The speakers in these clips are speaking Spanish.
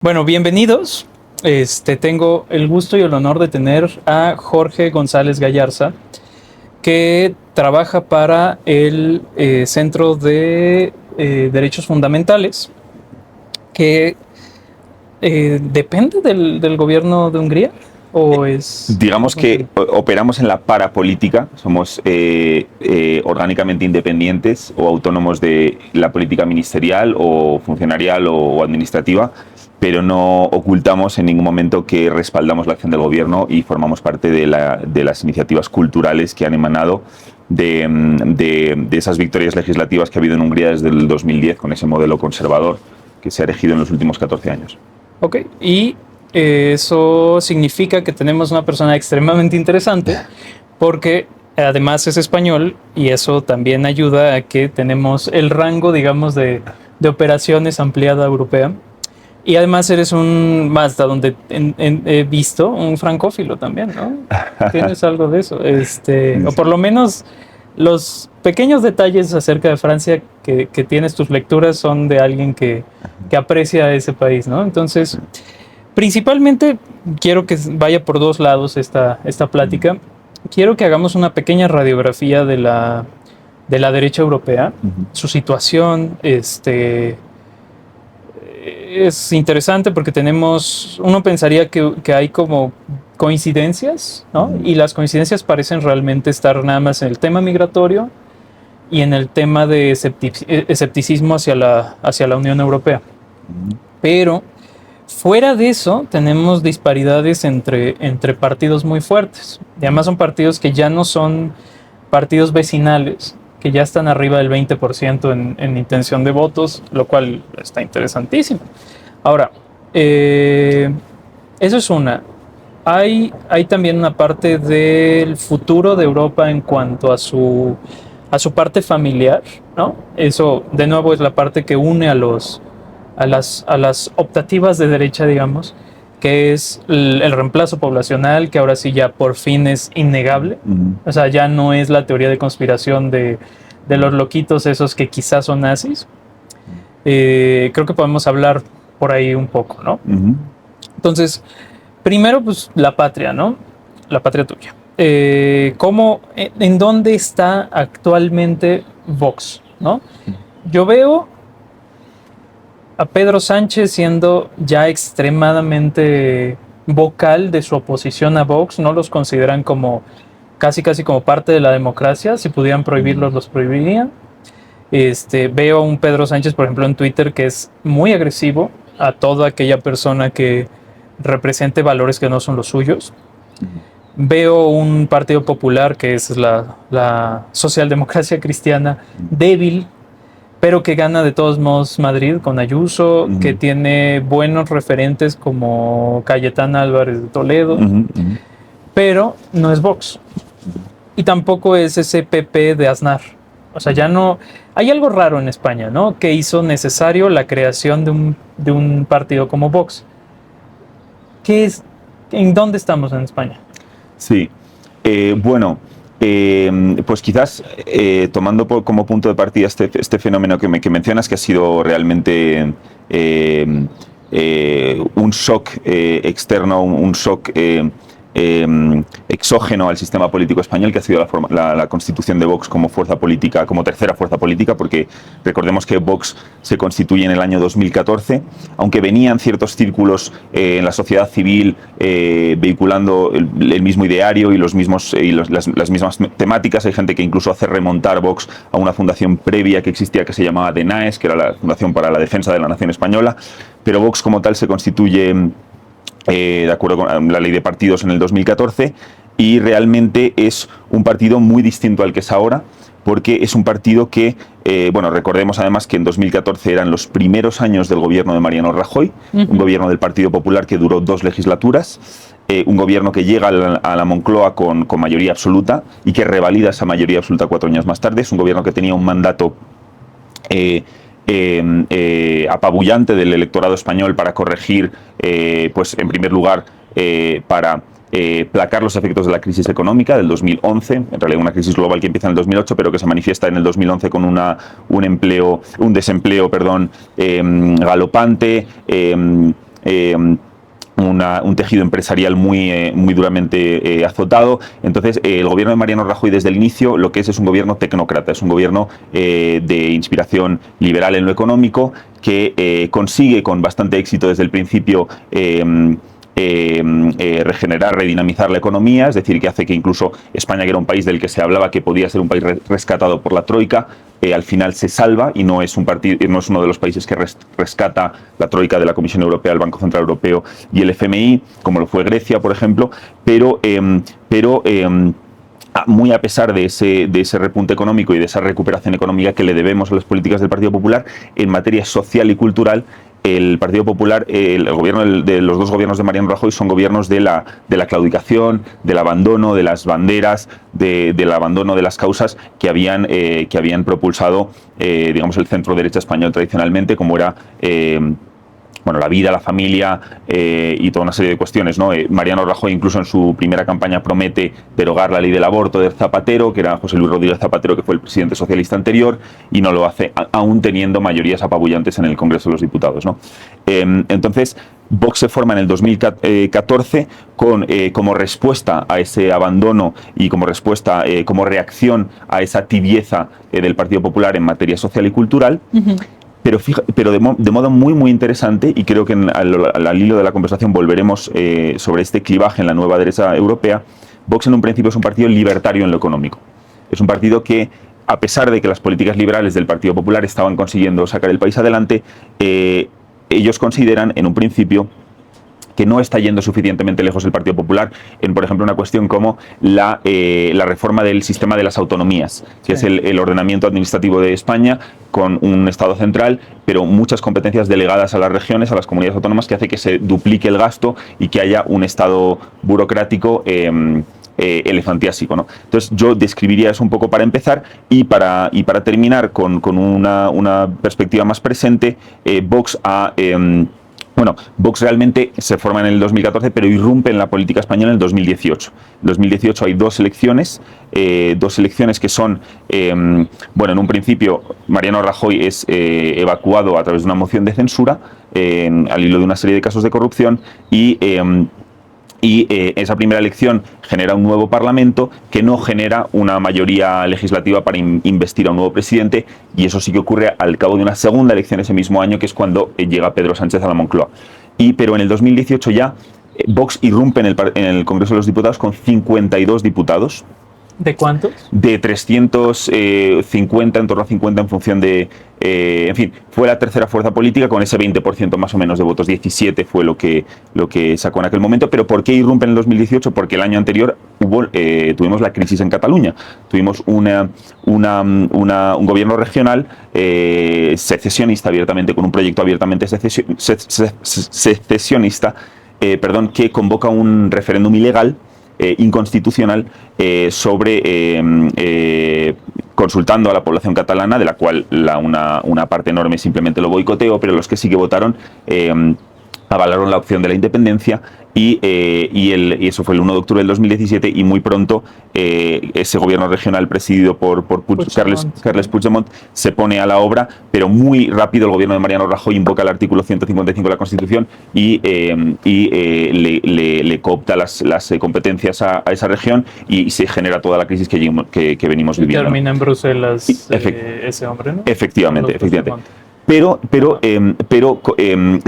Bueno, bienvenidos. Tengo el gusto y el honor de tener a Jorge González Gallarza, que trabaja para el Centro de Derechos Fundamentales, que depende del gobierno de Hungría, o es... Digamos que operamos en la parapolítica, somos orgánicamente independientes o autónomos de la política ministerial o funcionarial o administrativa, pero no ocultamos en ningún momento que respaldamos la acción del gobierno y formamos parte de las iniciativas culturales que han emanado de esas victorias legislativas que ha habido en Hungría desde el 2010 con ese modelo conservador que se ha erigido en los últimos 14 años. Ok, y eso significa que tenemos una persona extremadamente interesante porque además es español y eso también ayuda a que tenemos el rango, digamos, de operaciones ampliada europea. Y además eres hasta donde he visto, un francófilo también, ¿no? Tienes algo de eso. O por lo menos los pequeños detalles acerca de Francia que tienes tus lecturas son de alguien que aprecia a ese país, ¿no? Entonces, principalmente quiero que vaya por dos lados esta plática. Quiero que hagamos una pequeña radiografía de la derecha europea, su situación, es interesante porque uno pensaría que hay como coincidencias, ¿no? Y las coincidencias parecen realmente estar nada más en el tema migratorio y en el tema de escepticismo hacia la Unión Europea. Pero fuera de eso tenemos disparidades entre partidos muy fuertes. Y además son partidos que ya no son partidos vecinales, que ya están arriba del 20% en intención de votos, lo cual está interesantísimo. Ahora, eso es una. Hay también una parte del futuro de Europa en cuanto a su parte familiar, ¿no? Eso, de nuevo, es la parte que une a las optativas de derecha, digamos, que es el reemplazo poblacional, que ahora sí ya por fin es innegable. O sea, ya no es la teoría de conspiración de los loquitos esos que quizás son nazis. Creo que podemos hablar por ahí un poco, ¿no? Entonces, primero, pues, la patria, ¿no? La patria tuya. ¿En dónde está actualmente Vox, ¿no? Yo veo a Pedro Sánchez siendo ya extremadamente vocal de su oposición a Vox. No los consideran como casi como parte de la democracia. Si pudieran prohibirlos, los prohibirían. Veo a un Pedro Sánchez, por ejemplo, en Twitter, que es muy agresivo a toda aquella persona que represente valores que no son los suyos. Veo un Partido Popular, que es la socialdemocracia cristiana, débil, pero que gana de todos modos Madrid con Ayuso, que tiene buenos referentes como Cayetana Álvarez de Toledo, pero no es Vox. Y tampoco es ese PP de Aznar. O sea, ya no... Hay algo raro en España, ¿no? Que hizo necesario la creación de un partido como Vox. ¿En dónde estamos en España? Sí. Pues quizás tomando como punto de partida este fenómeno que mencionas, que ha sido realmente un shock externo, un shock exógeno al sistema político español, que ha sido la constitución de Vox como fuerza política, como tercera fuerza política, porque recordemos que Vox se constituye en el año 2014, aunque venían ciertos círculos en la sociedad civil vehiculando el mismo ideario y las mismas temáticas. Hay gente que incluso hace remontar Vox a una fundación previa que existía, que se llamaba DENAES, que era la Fundación para la Defensa de la Nación Española, pero Vox como tal se constituye de acuerdo con la ley de partidos en el 2014, y realmente es un partido muy distinto al que es ahora, porque es un partido que, recordemos además que en 2014 eran los primeros años del gobierno de Mariano Rajoy, un gobierno del Partido Popular que duró 2 legislaturas, un gobierno que llega a la Moncloa con mayoría absoluta y que revalida esa mayoría absoluta 4 años más tarde. Es un gobierno que tenía un mandato apabullante del electorado español para corregir, pues en primer lugar, para placar los efectos de la crisis económica del 2011, en realidad una crisis global que empieza en el 2008, pero que se manifiesta en el 2011 con un desempleo galopante, un tejido empresarial muy duramente azotado. Entonces, el gobierno de Mariano Rajoy desde el inicio lo que es un gobierno tecnócrata, es un gobierno de inspiración liberal en lo económico, que consigue con bastante éxito desde el principio regenerar, redinamizar la economía, es decir, que hace que incluso España, que era un país del que se hablaba que podía ser un país rescatado por la Troika, al final se salva y no es uno de los países que rescata la Troika de la Comisión Europea, el Banco Central Europeo y el FMI, como lo fue Grecia, por ejemplo, pero muy a pesar de ese repunte económico y de esa recuperación económica que le debemos a las políticas del Partido Popular, en materia social y cultural, el Partido Popular, el gobierno de los dos gobiernos de Mariano Rajoy son gobiernos de la claudicación, del abandono de las banderas, del abandono de las causas que habían propulsado, digamos, el centro derecha español tradicionalmente, como era la vida, la familia y toda una serie de cuestiones, ¿no? Mariano Rajoy incluso en su primera campaña promete derogar la ley del aborto de Zapatero, que era José Luis Rodríguez Zapatero, que fue el presidente socialista anterior, y no lo hace aún teniendo mayorías apabullantes en el Congreso de los Diputados, ¿no? Entonces, Vox se forma en el 2014 como respuesta a ese abandono y como respuesta, como reacción a esa tibieza del Partido Popular en materia social y cultural. Uh-huh. Pero de modo muy interesante, y creo que al hilo de la conversación volveremos sobre este clivaje en la nueva derecha europea. Vox en un principio es un partido libertario en lo económico. Es un partido que, a pesar de que las políticas liberales del Partido Popular estaban consiguiendo sacar el país adelante, ellos consideran en un principio que no está yendo suficientemente lejos el Partido Popular en, por ejemplo, una cuestión como la reforma del sistema de las autonomías, que es el ordenamiento administrativo de España con un Estado central, pero muchas competencias delegadas a las regiones, a las comunidades autónomas, que hace que se duplique el gasto y que haya un Estado burocrático elefantiásico, ¿no? Entonces yo describiría eso un poco para empezar y para terminar con una perspectiva más presente. Vox realmente se forma en el 2014, pero irrumpe en la política española en el 2018. En 2018 hay dos elecciones que son, en un principio Mariano Rajoy es evacuado a través de una moción de censura al hilo de una serie de casos de corrupción y esa primera elección genera un nuevo Parlamento que no genera una mayoría legislativa para investir a un nuevo presidente, y eso sí que ocurre al cabo de una segunda elección ese mismo año, que es cuando llega Pedro Sánchez a la Moncloa. Pero en el 2018 ya Vox irrumpe en el Congreso de los Diputados con 52 diputados. ¿De cuántos? De 350, en torno a 50 en función de... fue la tercera fuerza política con ese 20% más o menos de votos. 17 fue lo que sacó en aquel momento. ¿Pero por qué irrumpe en el 2018? Porque el año anterior tuvimos la crisis en Cataluña. Tuvimos un gobierno regional secesionista abiertamente, con un proyecto abiertamente secesionista, que convoca un referéndum ilegal, inconstitucional, consultando a la población catalana, de la cual una parte enorme simplemente lo boicoteó, pero los que sí que votaron avalaron la opción de la independencia, y eso fue el 1 de octubre del 2017, y muy pronto ese gobierno regional presidido por Carles Puigdemont se pone a la obra, pero muy rápido el gobierno de Mariano Rajoy invoca el artículo 155 de la Constitución y le coopta las competencias a esa región, y se genera toda la crisis que venimos viviendo. Termina en Bruselas ese hombre, ¿no? Efectivamente. Pero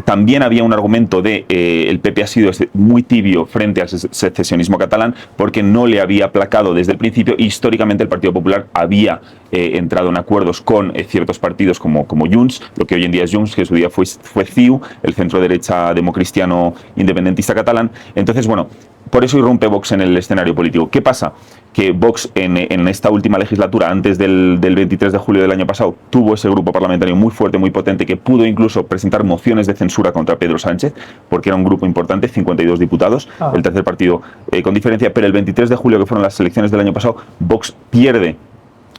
también había un argumento de el PP ha sido muy tibio frente al secesionismo catalán porque no le había aplacado desde el principio. Históricamente el Partido Popular había entrado en acuerdos con ciertos partidos como Junts, lo que hoy en día es Junts, que en su día fue CiU, el centro derecha democristiano independentista catalán. Entonces, por eso irrumpe Vox en el escenario político. ¿Qué pasa? Que Vox en esta última legislatura, antes del 23 de julio del año pasado, tuvo ese grupo parlamentario muy fuerte, muy potente, que pudo incluso presentar mociones de censura contra Pedro Sánchez, porque era un grupo importante, 52 diputados, el tercer partido con diferencia. Pero el 23 de julio, que fueron las elecciones del año pasado, Vox pierde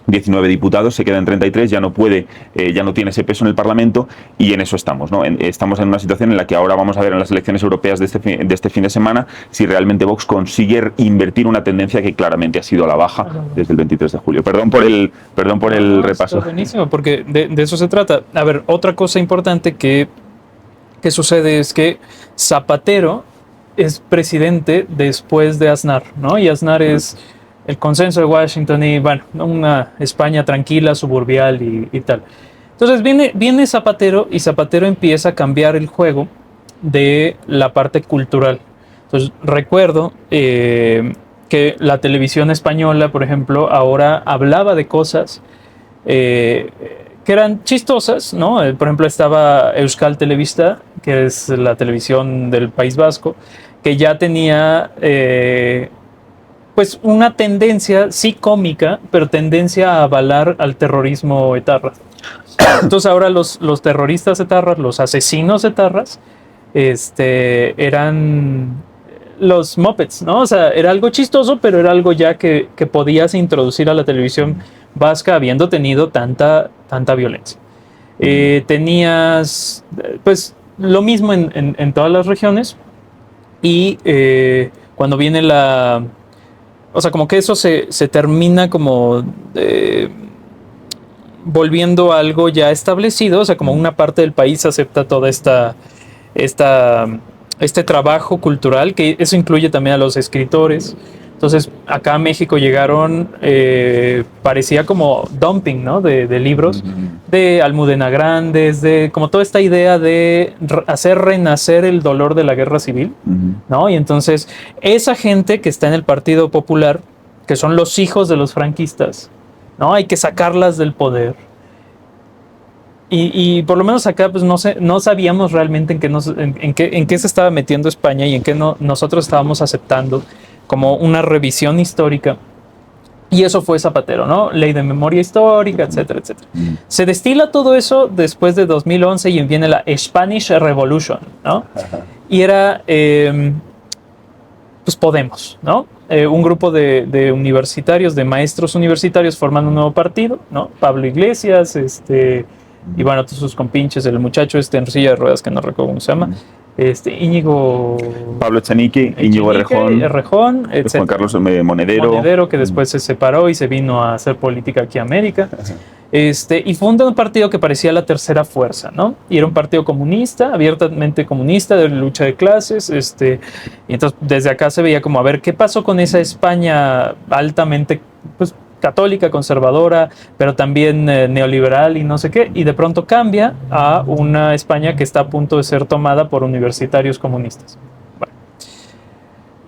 19 diputados, se queda en 33, ya no tiene ese peso en el Parlamento, y en eso estamos, ¿no? Estamos en una situación en la que ahora vamos a ver en las elecciones europeas de este fin de semana si realmente Vox consigue invertir una tendencia que claramente ha sido a la baja desde el 23 de julio. Perdón por el repaso. Está buenísimo, porque de eso se trata. A ver, otra cosa importante que ¿qué sucede? Es que Zapatero es presidente después de Aznar, ¿no? Y Aznar es el consenso de Washington y, bueno, una España tranquila, suburbial y tal. Entonces viene Zapatero y Zapatero empieza a cambiar el juego de la parte cultural. Entonces recuerdo que la televisión española, por ejemplo, ahora hablaba de cosas que eran chistosas, ¿no? Por ejemplo, estaba Euskal Telebista, que es la televisión del País Vasco, que ya tenía pues una tendencia, sí cómica, pero tendencia a avalar al terrorismo etarra. Entonces ahora los terroristas etarras, los asesinos etarras, eran los Muppets, ¿no? O sea, era algo chistoso, pero era algo ya que podías introducir a la televisión vasca habiendo tenido tanta violencia. Tenías, pues, lo mismo en todas las regiones y cuando viene o sea, como que eso se termina como volviendo a algo ya establecido, o sea, como una parte del país acepta toda este trabajo cultural, que eso incluye también a los escritores. Entonces, acá a México llegaron, parecía como dumping, ¿no? De libros, de Almudena Grandes, de como toda esta idea de hacer renacer el dolor de la guerra civil, ¿no? Y entonces, esa gente que está en el Partido Popular, que son los hijos de los franquistas, ¿no? Hay que sacarlas del poder. Y por lo menos acá pues no sabíamos realmente en qué se estaba metiendo España y en qué nosotros estábamos aceptando como una revisión histórica. Y eso fue Zapatero, ¿no? Ley de memoria histórica, etcétera, etcétera. Se destila todo eso después de 2011 y viene la Spanish Revolution, ¿no? Y era pues Podemos, ¿no? Un grupo de universitarios, de maestros universitarios formando un nuevo partido, ¿no? Pablo Iglesias, y bueno, todos sus compinches, el muchacho en silla de ruedas, que no recuerdo cómo se llama, Íñigo... Pablo Echenique, Íñigo Errejón, etc. Juan Carlos Monedero, que después se separó y se vino a hacer política aquí a América. Y funda un partido que parecía la tercera fuerza, ¿no? Y era un partido comunista, abiertamente comunista, de lucha de clases, y entonces desde acá se veía como, a ver, ¿qué pasó con esa España altamente, pues, católica, conservadora, pero también neoliberal y no sé qué, y de pronto cambia a una España que está a punto de ser tomada por universitarios comunistas. Bueno.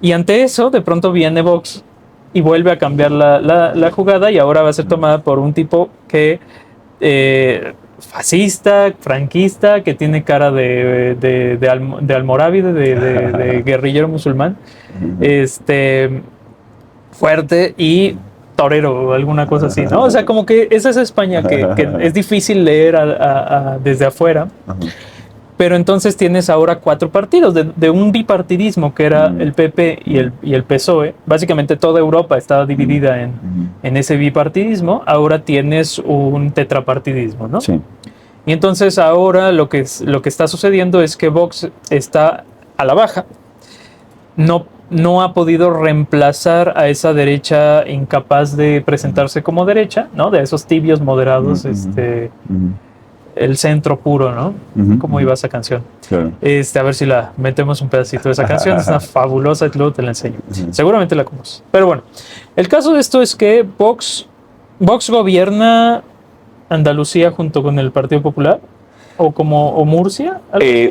Y ante eso, de pronto viene Vox y vuelve a cambiar la jugada y ahora va a ser tomada por un tipo que fascista, franquista, que tiene cara de almorávide, de guerrillero musulmán, fuerte y torero o alguna cosa así, ¿no? O sea, como que esa es España que es difícil leer desde afuera. Pero entonces tienes ahora 4 partidos de un bipartidismo que era el PP y el PSOE. Básicamente toda Europa estaba dividida en ese bipartidismo. Ahora tienes un tetrapartidismo, ¿no? Sí. Y entonces ahora lo que está sucediendo es que Vox está a la baja. No ha podido reemplazar a esa derecha incapaz de presentarse como derecha, ¿no? De esos tibios moderados, el centro puro, ¿no? ¿Cómo iba esa canción? Claro. A ver si la metemos un pedacito de esa canción. Es una fabulosa, luego te la enseño. Seguramente la conoces. Pero bueno, el caso de esto es que Vox gobierna Andalucía junto con el Partido Popular. ¿O Murcia?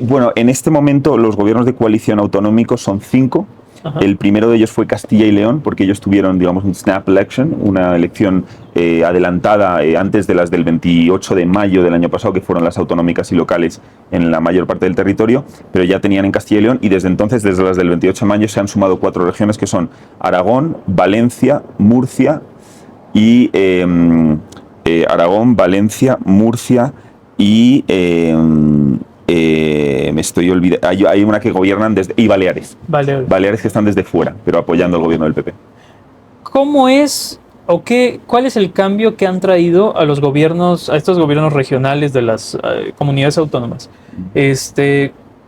Bueno, en este momento los gobiernos de coalición autonómicos son 5. Ajá. El primero de ellos fue Castilla y León, porque ellos tuvieron, digamos, un snap election, una elección adelantada antes de las del 28 de mayo del año pasado, que fueron las autonómicas y locales en la mayor parte del territorio, pero ya tenían en Castilla y León, y desde entonces, desde las del 28 de mayo, se han sumado 4 regiones que son Aragón, Valencia, Murcia y Aragón, Valencia, Murcia y me estoy olvidando. Hay una que gobiernan desde. Y Baleares. Baleares que están desde fuera, pero apoyando al gobierno del PP. ¿Cómo es o cuál es el cambio que han traído a los gobiernos, a estos gobiernos regionales de las comunidades autónomas?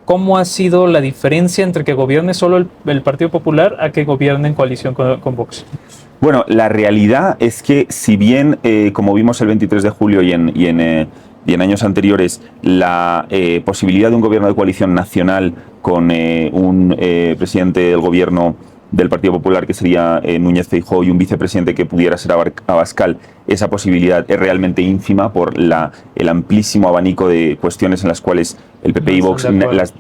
¿Cómo ha sido la diferencia entre que gobierne solo el Partido Popular a que gobierne en coalición con Vox? Bueno, la realidad es que si bien, como vimos el 23 de julio y y en años anteriores la posibilidad de un gobierno de coalición nacional con un presidente del gobierno del Partido Popular, que sería Núñez Feijóo, y un vicepresidente que pudiera ser Abascal, esa posibilidad es realmente ínfima por el amplísimo abanico de cuestiones en las cuales el PP y Vox,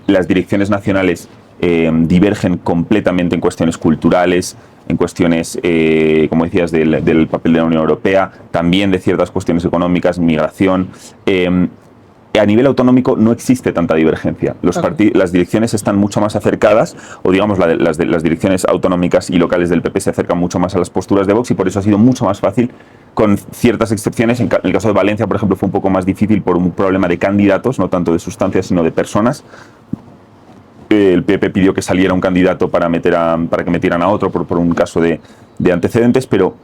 las direcciones nacionales, divergen completamente en cuestiones culturales, en cuestiones, como decías, del papel de la Unión Europea, también de ciertas cuestiones económicas, migración. A nivel autonómico no existe tanta divergencia. Las direcciones están mucho más acercadas, o digamos las direcciones autonómicas y locales del PP se acercan mucho más a las posturas de Vox, y por eso ha sido mucho más fácil, con ciertas excepciones. En el caso de Valencia, por ejemplo, fue un poco más difícil por un problema de candidatos, no tanto de sustancias, sino de personas. El PP pidió que saliera un candidato para que metieran a otro por un caso de antecedentes, pero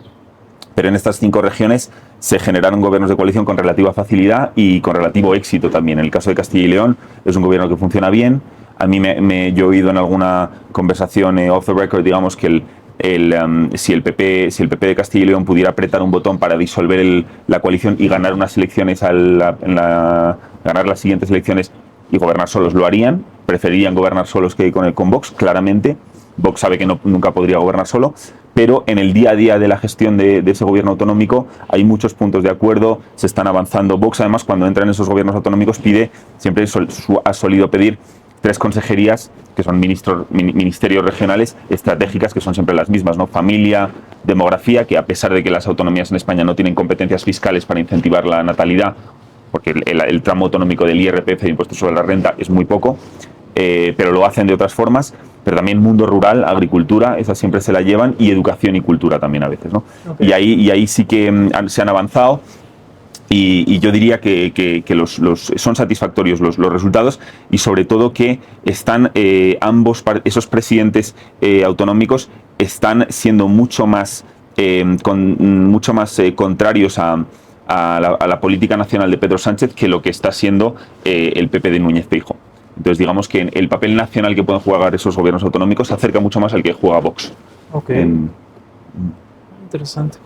en estas 5 regiones se generaron gobiernos de coalición con relativa facilidad y con relativo éxito también. En el caso de Castilla y León es un gobierno que funciona bien. A mí yo he oído en alguna conversación off the record, digamos, que si el PP de Castilla y León pudiera apretar un botón para disolver la coalición y ganar unas elecciones, ganar las siguientes elecciones y gobernar solos, lo harían. Preferirían gobernar solos que con Vox, claramente. Vox sabe que nunca podría gobernar solo, pero en el día a día de la gestión de ese gobierno autonómico hay muchos puntos de acuerdo, se están avanzando. Vox, además, cuando entra en esos gobiernos autonómicos, siempre ha solido pedir 3 consejerías, que son ministerios regionales estratégicas, que son siempre las mismas, ¿no? Familia, demografía, que a pesar de que las autonomías en España no tienen competencias fiscales para incentivar la natalidad, porque el tramo autonómico del IRPF, de impuestos sobre la renta, es muy poco, pero lo hacen de otras formas. Pero también mundo rural, agricultura, esas siempre se la llevan, y educación y cultura también a veces, ¿no? Okay. Y ahí sí que se han avanzado, y yo diría que son satisfactorios los resultados, y sobre todo que están esos presidentes autonómicos están siendo mucho más contrarios a la política nacional de Pedro Sánchez que lo que está siendo el PP de Núñez Feijóo. Entonces, digamos que el papel nacional que pueden jugar esos gobiernos autonómicos se acerca mucho más al que juega Vox. Ok. Interesante.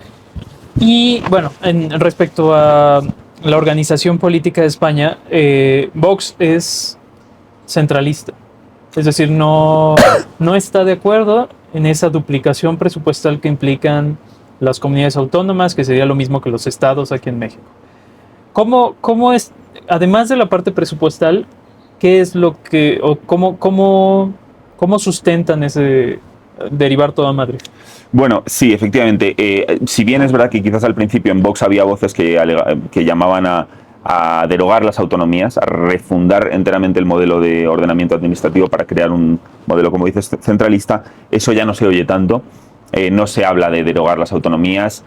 Y bueno, respecto a la organización política de España, Vox es centralista. Es decir, no está de acuerdo en esa duplicación presupuestal que implican las comunidades autónomas, que sería lo mismo que los estados aquí en México. ¿Cómo es, además de la parte presupuestal, qué es lo que, o cómo sustentan ese derivar todo a Madrid? Bueno, sí, efectivamente. Si bien es verdad que quizás al principio en Vox había voces que llamaban a derogar las autonomías, a refundar enteramente el modelo de ordenamiento administrativo para crear un modelo, como dices, centralista, eso ya no se oye tanto. No se habla de derogar las autonomías.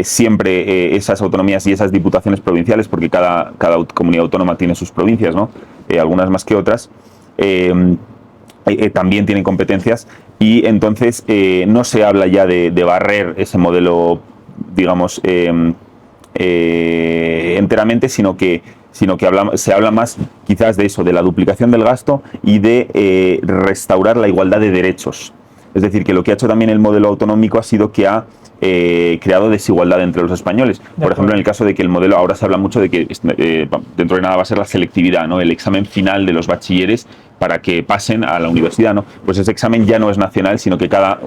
Siempre esas autonomías y esas diputaciones provinciales, porque cada comunidad autónoma tiene sus provincias, ¿no? Algunas más que otras, también tienen competencias, y entonces no se habla ya de barrer ese modelo, digamos, enteramente, sino que se habla más quizás de eso, de la duplicación del gasto y de restaurar la igualdad de derechos. Es decir, que lo que ha hecho también el modelo autonómico ha sido que ha creado desigualdad entre los españoles. Por ejemplo, en el caso de que el modelo, ahora se habla mucho de que dentro de nada va a ser la selectividad, ¿no? El examen final de los bachilleres para que pasen a la universidad, ¿no? Pues ese examen ya no es nacional, sino que cada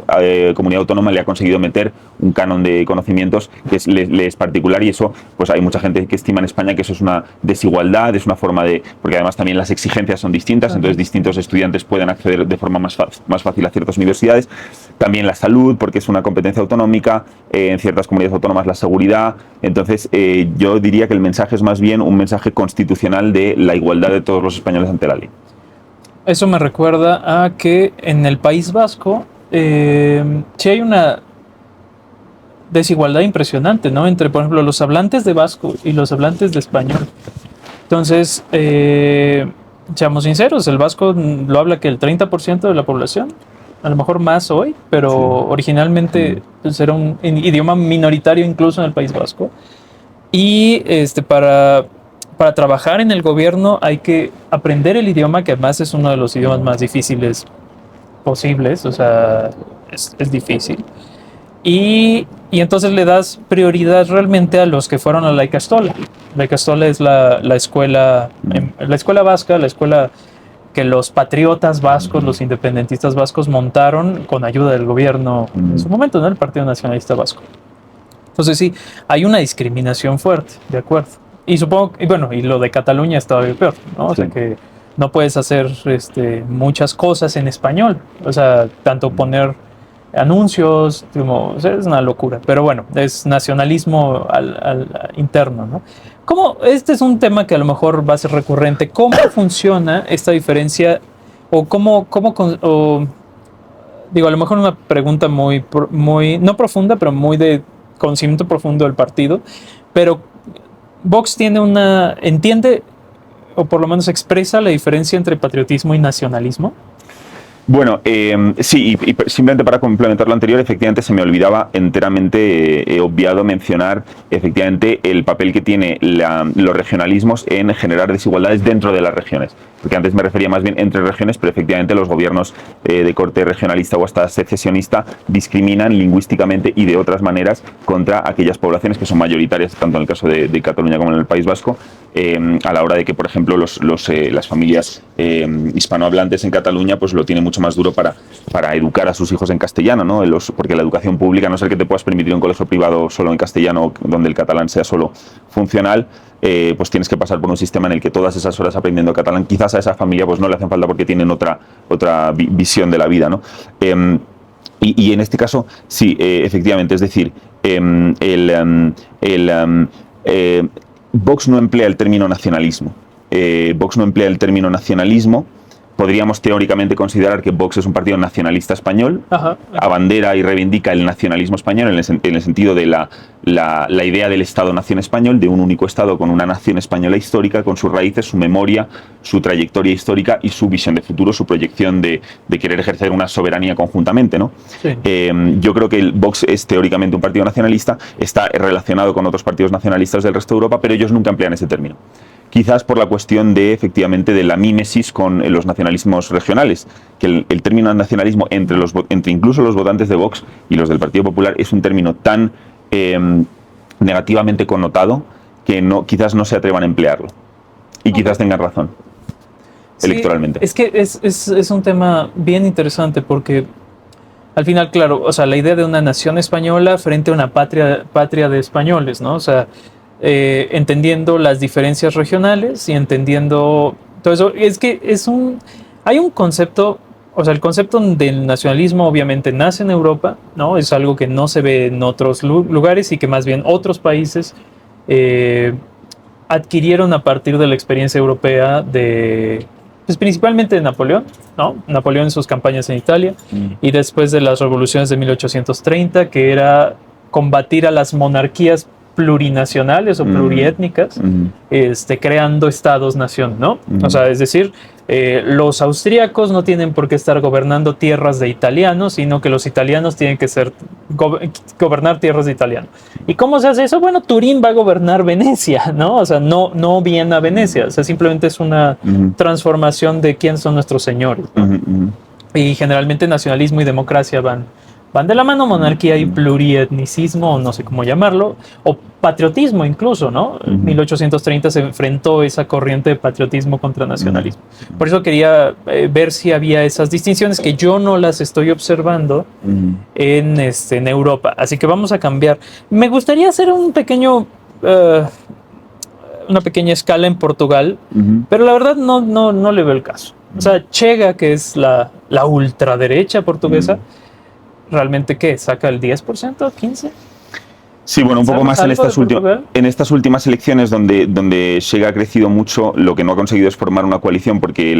comunidad autónoma le ha conseguido meter un canon de conocimientos que le es particular, y eso, pues hay mucha gente que estima en España que eso es una desigualdad, es una forma porque además también las exigencias son distintas, entonces distintos estudiantes pueden acceder de forma más fácil a ciertas universidades. También la salud, porque es una competencia autonómica, en ciertas comunidades autónomas la seguridad. Entonces yo diría que el mensaje es más bien un mensaje constitucional de la igualdad de todos los españoles ante la ley. Eso me recuerda a que en el País Vasco sí hay una desigualdad impresionante, ¿no? Entre, por ejemplo, los hablantes de vasco y los hablantes de español. Entonces, seamos sinceros, el vasco lo habla que el 30% de la población, a lo mejor más hoy, pero sí, originalmente pues, era un idioma minoritario incluso en el País Vasco. Y para trabajar en el gobierno hay que aprender el idioma, que además es uno de los idiomas más difíciles posibles, o sea, es difícil. Y entonces le das prioridad realmente a los que fueron a la Ikastola. La Ikastola es la escuela vasca, la escuela que los patriotas vascos, los independentistas vascos montaron con ayuda del gobierno en su momento, ¿no? El Partido Nacionalista Vasco. Entonces sí, hay una discriminación fuerte, de acuerdo. Y supongo, y bueno, y lo de Cataluña es todavía peor, ¿no? O sea que no puedes hacer muchas cosas en español. O sea, tanto poner anuncios, como, o sea, es una locura. Pero bueno, es nacionalismo interno, ¿no? ¿Cómo? Este es un tema que a lo mejor va a ser recurrente. ¿Cómo funciona esta diferencia? O digo, a lo mejor una pregunta muy, no profunda, pero muy de conocimiento profundo del partido. Pero Vox entiende, o por lo menos expresa la diferencia entre patriotismo y nacionalismo. Bueno, sí, y simplemente para complementar lo anterior, efectivamente se me olvidaba enteramente, he obviado mencionar efectivamente el papel que tiene los regionalismos en generar desigualdades dentro de las regiones. Porque antes me refería más bien entre regiones, pero efectivamente los gobiernos de corte regionalista o hasta secesionista discriminan lingüísticamente y de otras maneras contra aquellas poblaciones que son mayoritarias, tanto en el caso de Cataluña como en el País Vasco, a la hora de que, por ejemplo, las familias hispanohablantes en Cataluña pues lo tienen mucho más duro para educar a sus hijos en castellano, ¿no? Porque la educación pública, a no ser que te puedas permitir un colegio privado solo en castellano, donde el catalán sea solo funcional, pues tienes que pasar por un sistema en el que todas esas horas aprendiendo catalán, quizás a esa familia pues no le hacen falta porque tienen otra visión de la vida, ¿no? Y en este caso, sí, efectivamente, es decir, Vox no emplea el término nacionalismo. Vox no emplea el término nacionalismo. Podríamos teóricamente considerar que Vox es un partido nacionalista español, abandera y reivindica el nacionalismo español en el sentido de la idea del Estado-nación español, de un único Estado con una nación española histórica, con sus raíces, su memoria, su trayectoria histórica y su visión de futuro, su proyección de querer ejercer una soberanía conjuntamente, ¿no? Sí. Yo creo que el Vox es teóricamente un partido nacionalista, está relacionado con otros partidos nacionalistas del resto de Europa, pero ellos nunca emplean ese término. Quizás por la cuestión efectivamente, de la mímesis con los nacionalismos regionales, que el término nacionalismo entre incluso los votantes de Vox y los del Partido Popular es un término tan negativamente connotado que quizás no se atrevan a emplearlo. Y quizás tengan razón, sí, electoralmente. Es que es un tema bien interesante porque al final, claro, o sea, la idea de una nación española frente a una patria de españoles, ¿no? O sea, entendiendo las diferencias regionales y entendiendo todo eso. Es que hay un concepto, o sea, el concepto del nacionalismo obviamente nace en Europa, ¿no? Es algo que no se ve en otros lugares y que más bien otros países adquirieron a partir de la experiencia europea pues principalmente de Napoleón, ¿no? Napoleón en sus campañas en Italia y después de las revoluciones de 1830, que era combatir a las monarquías plurinacionales o pluriétnicas, creando estados-nación, ¿no? O sea, es decir, los austríacos no tienen por qué estar gobernando tierras de italianos, sino que los italianos tienen que gobernar tierras de italianos. ¿Y cómo se hace eso? Bueno, Turín va a gobernar Venecia, ¿no? O sea, no Viena, Venecia. O sea, simplemente es una transformación de quién son nuestros señores, ¿no? Y generalmente nacionalismo y democracia van de la mano, monarquía y plurietnicismo, no sé cómo llamarlo, o patriotismo incluso, ¿no? En 1830 se enfrentó esa corriente de patriotismo contra nacionalismo. Por eso quería ver si había esas distinciones que yo no las estoy observando en Europa. Así que vamos a cambiar. Me gustaría hacer una pequeña escala en Portugal, pero la verdad no le veo el caso. O sea, Chega, que es la ultraderecha portuguesa, ¿realmente qué? ¿Saca el 10%? ¿15%? Sí, bueno, un poco más en estas últimas elecciones donde Chega ha crecido mucho. Lo que no ha conseguido es formar una coalición porque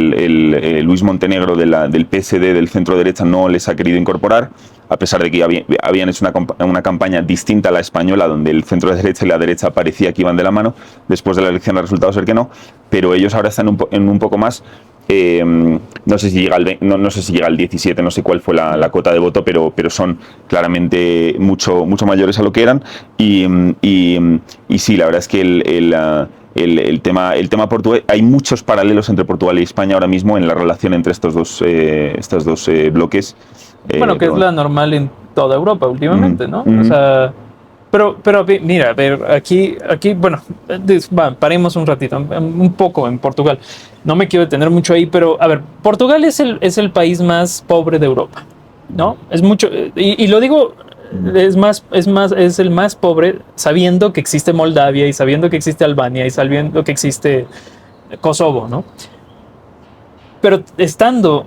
Luis Montenegro del PSD, del centro derecha, no les ha querido incorporar, a pesar de que habían hecho una campaña distinta a la española, donde el centro derecha y la derecha parecía que iban de la mano. Después de la elección ha resultado ser que no, pero ellos ahora están en un poco más. No sé si llega al 17, no sé cuál fue la cota de voto, pero son claramente mucho mayores a lo que eran. Y sí, la verdad es que el tema portugués, hay muchos paralelos entre Portugal y España ahora mismo en la relación entre estos dos bloques. Bueno, que es la normal toda Europa últimamente, ¿no? O sea, pero mira, a ver, aquí, bueno, paremos un ratito, un poco en Portugal. No me quiero detener mucho ahí, pero a ver, Portugal es el país más pobre de Europa, ¿no? Es mucho, y lo digo, es el más pobre, sabiendo que existe Moldavia y sabiendo que existe Albania y sabiendo que existe Kosovo, ¿no? Pero estando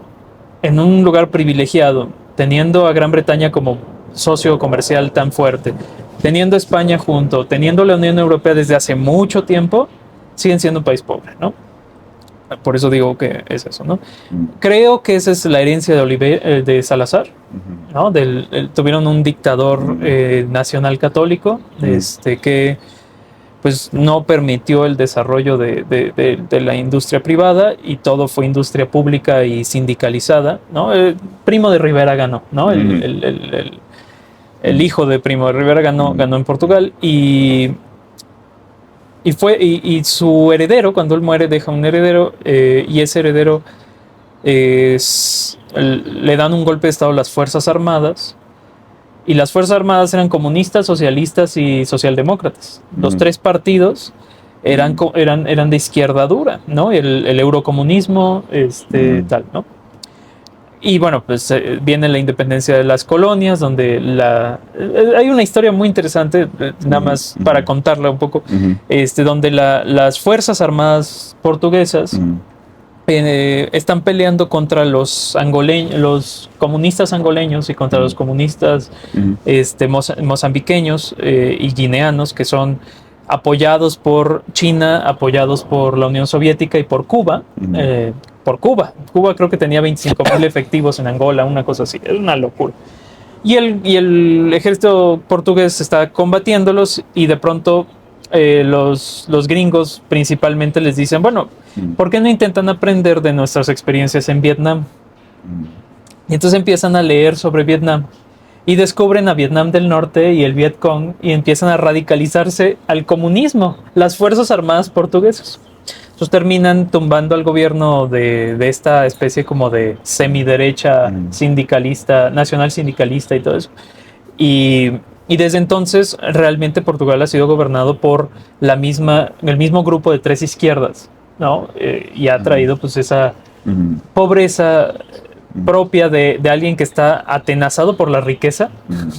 en un lugar privilegiado, teniendo a Gran Bretaña como socio comercial tan fuerte, teniendo a España junto, teniendo la Unión Europea desde hace mucho tiempo, siguen siendo un país pobre, ¿no? Por eso digo que es eso, ¿no? Creo que esa es la herencia de Salazar, ¿no? Tuvieron un dictador nacional católico que pues no permitió el desarrollo de la industria privada y todo fue industria pública y sindicalizada, ¿no? El Primo de Rivera ganó, ¿no? El hijo de Primo de Rivera ganó en Portugal y su heredero, cuando él muere, deja un heredero y ese heredero le dan un golpe de estado a las Fuerzas Armadas. Y las Fuerzas Armadas eran comunistas, socialistas y socialdemócratas. Los tres partidos eran de izquierda dura, ¿no? El eurocomunismo, tal, ¿no? Y bueno, pues viene la independencia de las colonias, donde hay una historia muy interesante, nada más para contarla un poco, donde las Fuerzas Armadas portuguesas están peleando contra los comunistas angoleños y contra los comunistas mozambiqueños y guineanos, que son apoyados por China, apoyados por la Unión Soviética y por Cuba. Cuba creo que tenía 25,000 efectivos en Angola, una cosa así, es una locura. Y el ejército portugués está combatiéndolos y de pronto los gringos principalmente les dicen, bueno, ¿por qué no intentan aprender de nuestras experiencias en Vietnam? Y entonces empiezan a leer sobre Vietnam y descubren a Vietnam del Norte y el Vietcong y empiezan a radicalizarse al comunismo, las Fuerzas Armadas portuguesas. Entonces terminan tumbando al gobierno de esta especie como de semiderecha sindicalista, nacional sindicalista y todo eso. Y desde entonces realmente Portugal ha sido gobernado por el mismo grupo de tres izquierdas, ¿no? Y ha traído pues esa pobreza propia de alguien que está atenazado por la riqueza,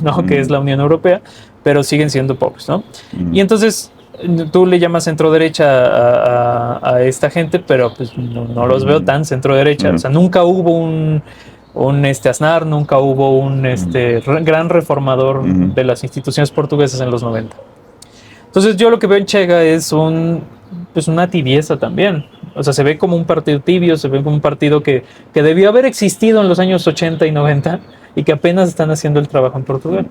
¿no? Que es la Unión Europea, pero siguen siendo pobres, ¿no? Y entonces tú le llamas centro derecha a esta gente, pero pues no los veo tan centro derecha. O sea, nunca hubo un Aznar, nunca hubo un gran reformador de las instituciones portuguesas en los 90. Entonces yo lo que veo en Chega es una tibieza también. O sea, se ve como un partido tibio, se ve como un partido que debió haber existido en los años 80 y 90 y que apenas están haciendo el trabajo en Portugal.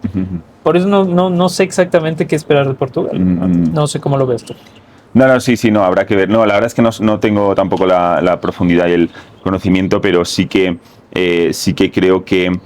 Por eso no sé exactamente qué esperar de Portugal. No sé cómo lo ves tú. No, habrá que ver. No, la verdad es que no tengo tampoco la profundidad y el conocimiento, pero sí que creo que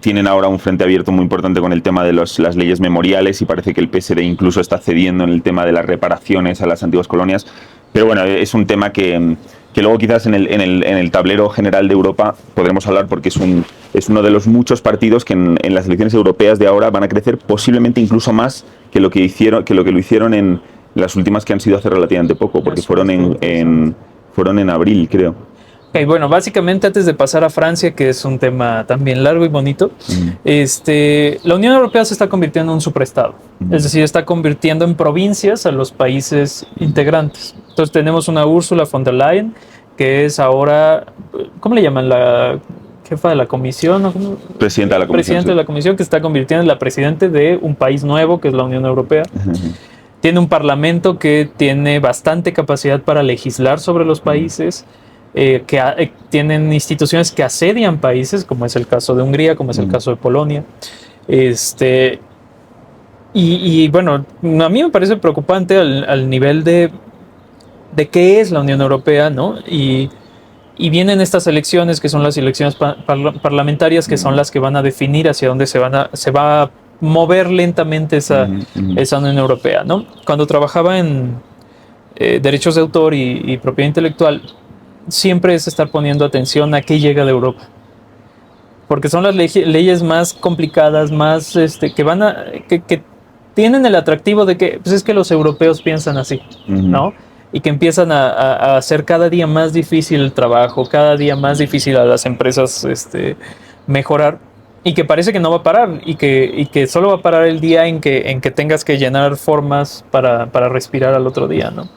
tienen ahora un frente abierto muy importante con el tema de las leyes memoriales y parece que el PSD incluso está cediendo en el tema de las reparaciones a las antiguas colonias. Pero bueno, es un tema que luego quizás en el tablero general de Europa podremos hablar porque es uno de los muchos partidos que en las elecciones europeas de ahora van a crecer posiblemente incluso más que lo que lo hicieron en las últimas que han sido hace relativamente poco, porque fueron en abril, creo. Okay, bueno, básicamente antes de pasar a Francia, que es un tema también largo y bonito, la Unión Europea se está convirtiendo en un superestado. Es decir, está convirtiendo en provincias a los países integrantes. Entonces tenemos una Ursula von der Leyen, que es ahora, ¿cómo le llaman? La jefa de la comisión, ¿no? Presidenta de la comisión. Presidente de la comisión, que está convirtiendo en la presidente de un país nuevo, que es la Unión Europea. Tiene un parlamento que tiene bastante capacidad para legislar sobre los países. Tienen instituciones que asedian países, como es el caso de Hungría, como es el caso de Polonia. Y bueno, a mí me parece preocupante al nivel de qué es la Unión Europea, ¿no? Y vienen estas elecciones, que son las elecciones parlamentarias, que son las que van a definir hacia dónde se va a mover lentamente esa Unión Europea, ¿no? Cuando trabajaba en derechos de autor y propiedad intelectual, siempre es estar poniendo atención a qué llega de Europa. porque son las leyes más complicadas, más que tienen el atractivo de que pues es que los europeos piensan así, ¿no? Y que empiezan a hacer cada día más difícil el trabajo, cada día más difícil a las empresas mejorar, y que parece que no va a parar, y que solo va a parar el día en que tengas que llenar formas para respirar al otro día, ¿no?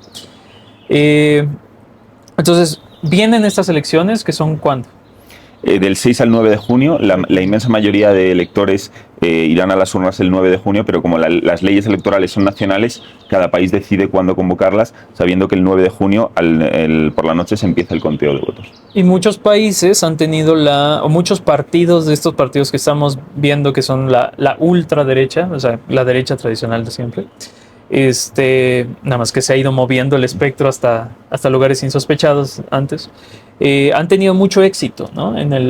Entonces, vienen estas elecciones que son ¿cuándo? Del 6 al 9 de junio, la inmensa mayoría de electores irán a las urnas el 9 de junio, pero como las leyes electorales son nacionales, cada país decide cuándo convocarlas, sabiendo que el 9 de junio por la noche se empieza el conteo de votos. Y muchos países han tenido o muchos partidos de estos partidos que estamos viendo que son la ultraderecha, o sea, la derecha tradicional de siempre, nada más que se ha ido moviendo el espectro hasta lugares insospechados antes. Han tenido mucho éxito, ¿no? en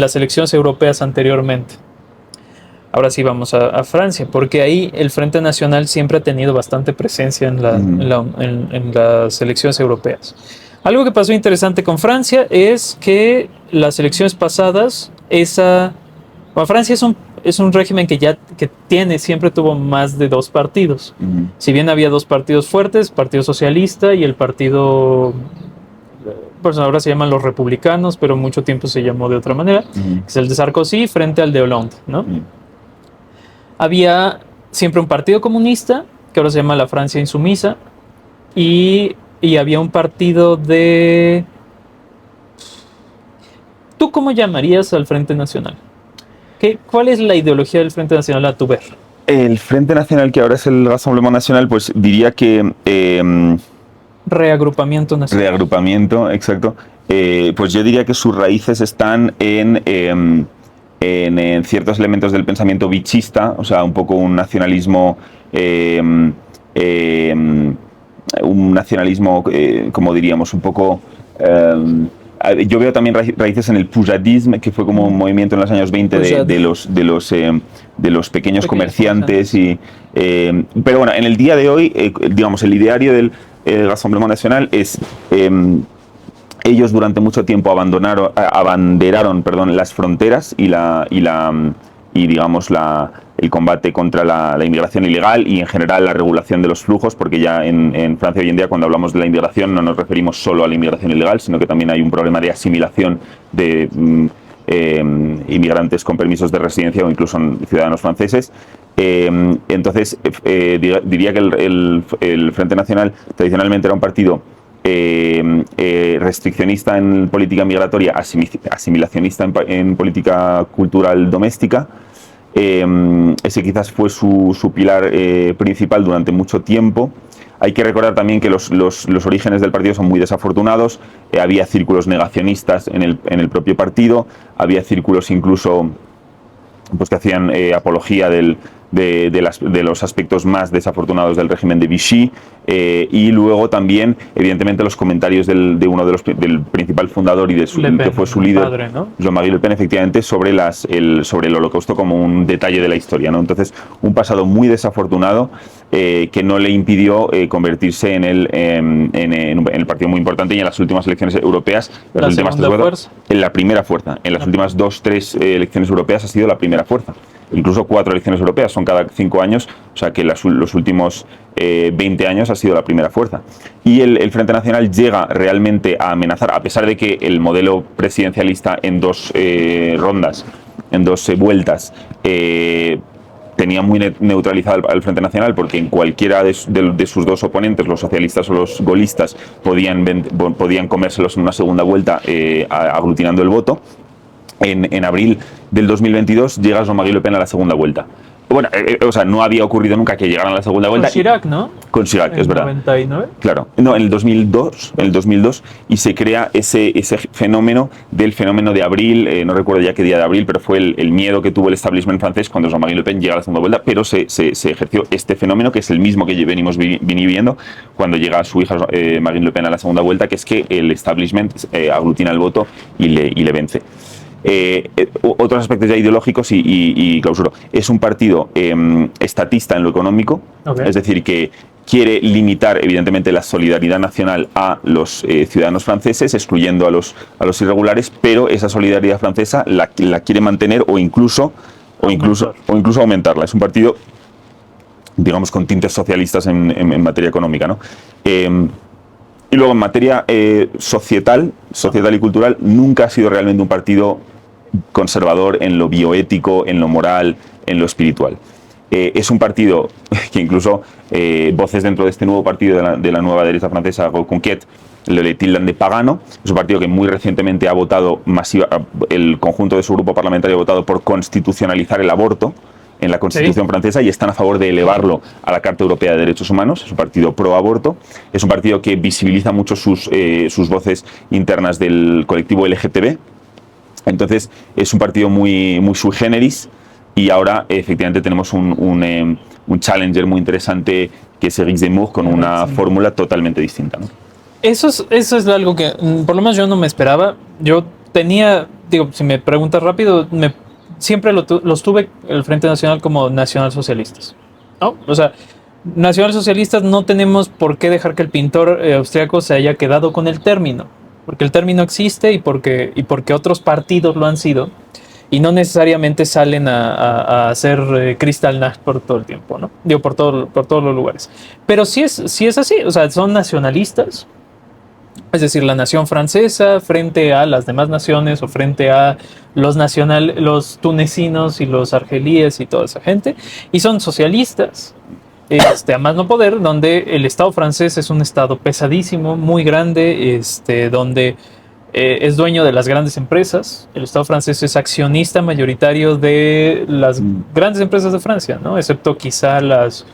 las elecciones europeas anteriormente. Ahora sí vamos a Francia, porque ahí el Frente Nacional siempre ha tenido bastante presencia en las elecciones europeas. Algo que pasó interesante con Francia es que las elecciones pasadas, Francia es un régimen que siempre tuvo más de dos partidos. Si bien había dos partidos fuertes, Partido Socialista y el partido, pues ahora se llaman los republicanos, pero mucho tiempo se llamó de otra manera, que es el de Sarkozy frente al de Hollande, ¿no? Había siempre un partido comunista, que ahora se llama la Francia Insumisa, y había un partido de... ¿Tú cómo llamarías al Frente Nacional? ¿Cuál es la ideología del Frente Nacional a tu ver? El Frente Nacional, que ahora es el Rassemblement Nacional, pues diría que... Reagrupamiento nacional. Reagrupamiento, exacto. Pues yo diría que sus raíces están en ciertos elementos del pensamiento vichysta, o sea, un poco un nacionalismo... como diríamos, un poco... yo veo también raíces en el pujadisme, que fue como un movimiento en los años 20 de los pequeños comerciantes. Pero bueno, en el día de hoy, digamos, el ideario del Rassemblement National es... ellos durante mucho tiempo abanderaron las fronteras y digamos el combate contra la inmigración ilegal y en general la regulación de los flujos, porque ya en Francia hoy en día cuando hablamos de la inmigración no nos referimos solo a la inmigración ilegal, sino que también hay un problema de asimilación de inmigrantes con permisos de residencia o incluso ciudadanos franceses. Entonces diría que el Frente Nacional tradicionalmente era un partido restriccionista en política migratoria, asimilacionista en política cultural doméstica. Ese quizás fue su pilar principal durante mucho tiempo. Hay que recordar también que los orígenes del partido son muy desafortunados. Había círculos negacionistas en el propio partido, había círculos incluso pues, que hacían apología de los aspectos más desafortunados del régimen de Vichy, y luego también, evidentemente, los comentarios del principal fundador y que fue su líder, padre, ¿no? Jean-Marie Le Pen, efectivamente, sobre el Holocausto como un detalle de la historia, ¿no? Entonces, un pasado muy desafortunado que no le impidió convertirse en el partido muy importante y en las últimas elecciones europeas, en la primera fuerza. En las últimas 2-3 elecciones europeas ha sido la primera fuerza. Incluso 4 elecciones europeas, son cada 5 años, o sea que los últimos 20 años ha sido la primera fuerza. Y el Frente Nacional llega realmente a amenazar, a pesar de que el modelo presidencialista en 2 rondas, en 2 vueltas, tenía muy neutralizado al Frente Nacional, porque en cualquiera de sus 2 oponentes, los socialistas o los gaullistas, podían comérselos en una segunda vuelta aglutinando el voto. En abril del 2022 llega Jean-Marie Le Pen a la segunda vuelta. Bueno, o sea, no había ocurrido nunca que llegaran a la segunda vuelta. Con Chirac, ¿no? Con Chirac, es verdad. ¿En 99? Claro. No, en el 2002, y se crea ese fenómeno de abril, no recuerdo ya qué día de abril, pero fue el miedo que tuvo el establishment francés cuando Jean-Marie Le Pen llega a la segunda vuelta, pero se ejerció este fenómeno, que es el mismo que venimos viviendo cuando llega su hija Marine Le Pen a la segunda vuelta, que es que el establishment aglutina el voto y le vence. Otros aspectos ya ideológicos y clausuro. Es un partido estatista en lo económico, okay. Es decir, que quiere limitar, evidentemente, la solidaridad nacional a los ciudadanos franceses, excluyendo a los irregulares, pero esa solidaridad francesa la quiere mantener o incluso aumentarla. Es un partido, digamos, con tintes socialistas en materia económica, ¿no? Y luego, en materia societal y cultural, nunca ha sido realmente un partido conservador en lo bioético, en lo moral, en lo espiritual. Es un partido que incluso voces dentro de este nuevo partido de la nueva derecha francesa, Reconquête, le tildan de pagano. Es un partido que muy recientemente ha votado el conjunto de su grupo parlamentario ha votado por constitucionalizar el aborto en la Constitución francesa y están a favor de elevarlo a la Carta Europea de Derechos Humanos. Es un partido pro aborto, es un partido que visibiliza mucho sus voces internas del colectivo LGTB. Entonces es un partido muy sui generis. Y ahora, efectivamente, tenemos un challenger muy interesante que es Éric Zemmour con una fórmula totalmente distinta, ¿no? Eso es algo que, por lo menos, yo no me esperaba. Yo tenía, si me preguntas rápido, siempre los tuve el Frente Nacional como nacionalsocialistas, ¿no? O sea, nacionalsocialistas no tenemos por qué dejar que el pintor austriaco se haya quedado con el término, porque el término existe y porque otros partidos lo han sido. Y no necesariamente salen a hacer Kristallnacht por todo el tiempo, ¿no? Por todos los lugares. Pero sí es así, o sea, son nacionalistas, es decir, la nación francesa frente a las demás naciones o frente a los tunecinos y los argelíes y toda esa gente. Y son socialistas, a más no poder, donde el Estado francés es un Estado pesadísimo, muy grande, donde es dueño de las grandes empresas. El Estado francés es accionista mayoritario de las grandes empresas de Francia, ¿no? Excepto quizá los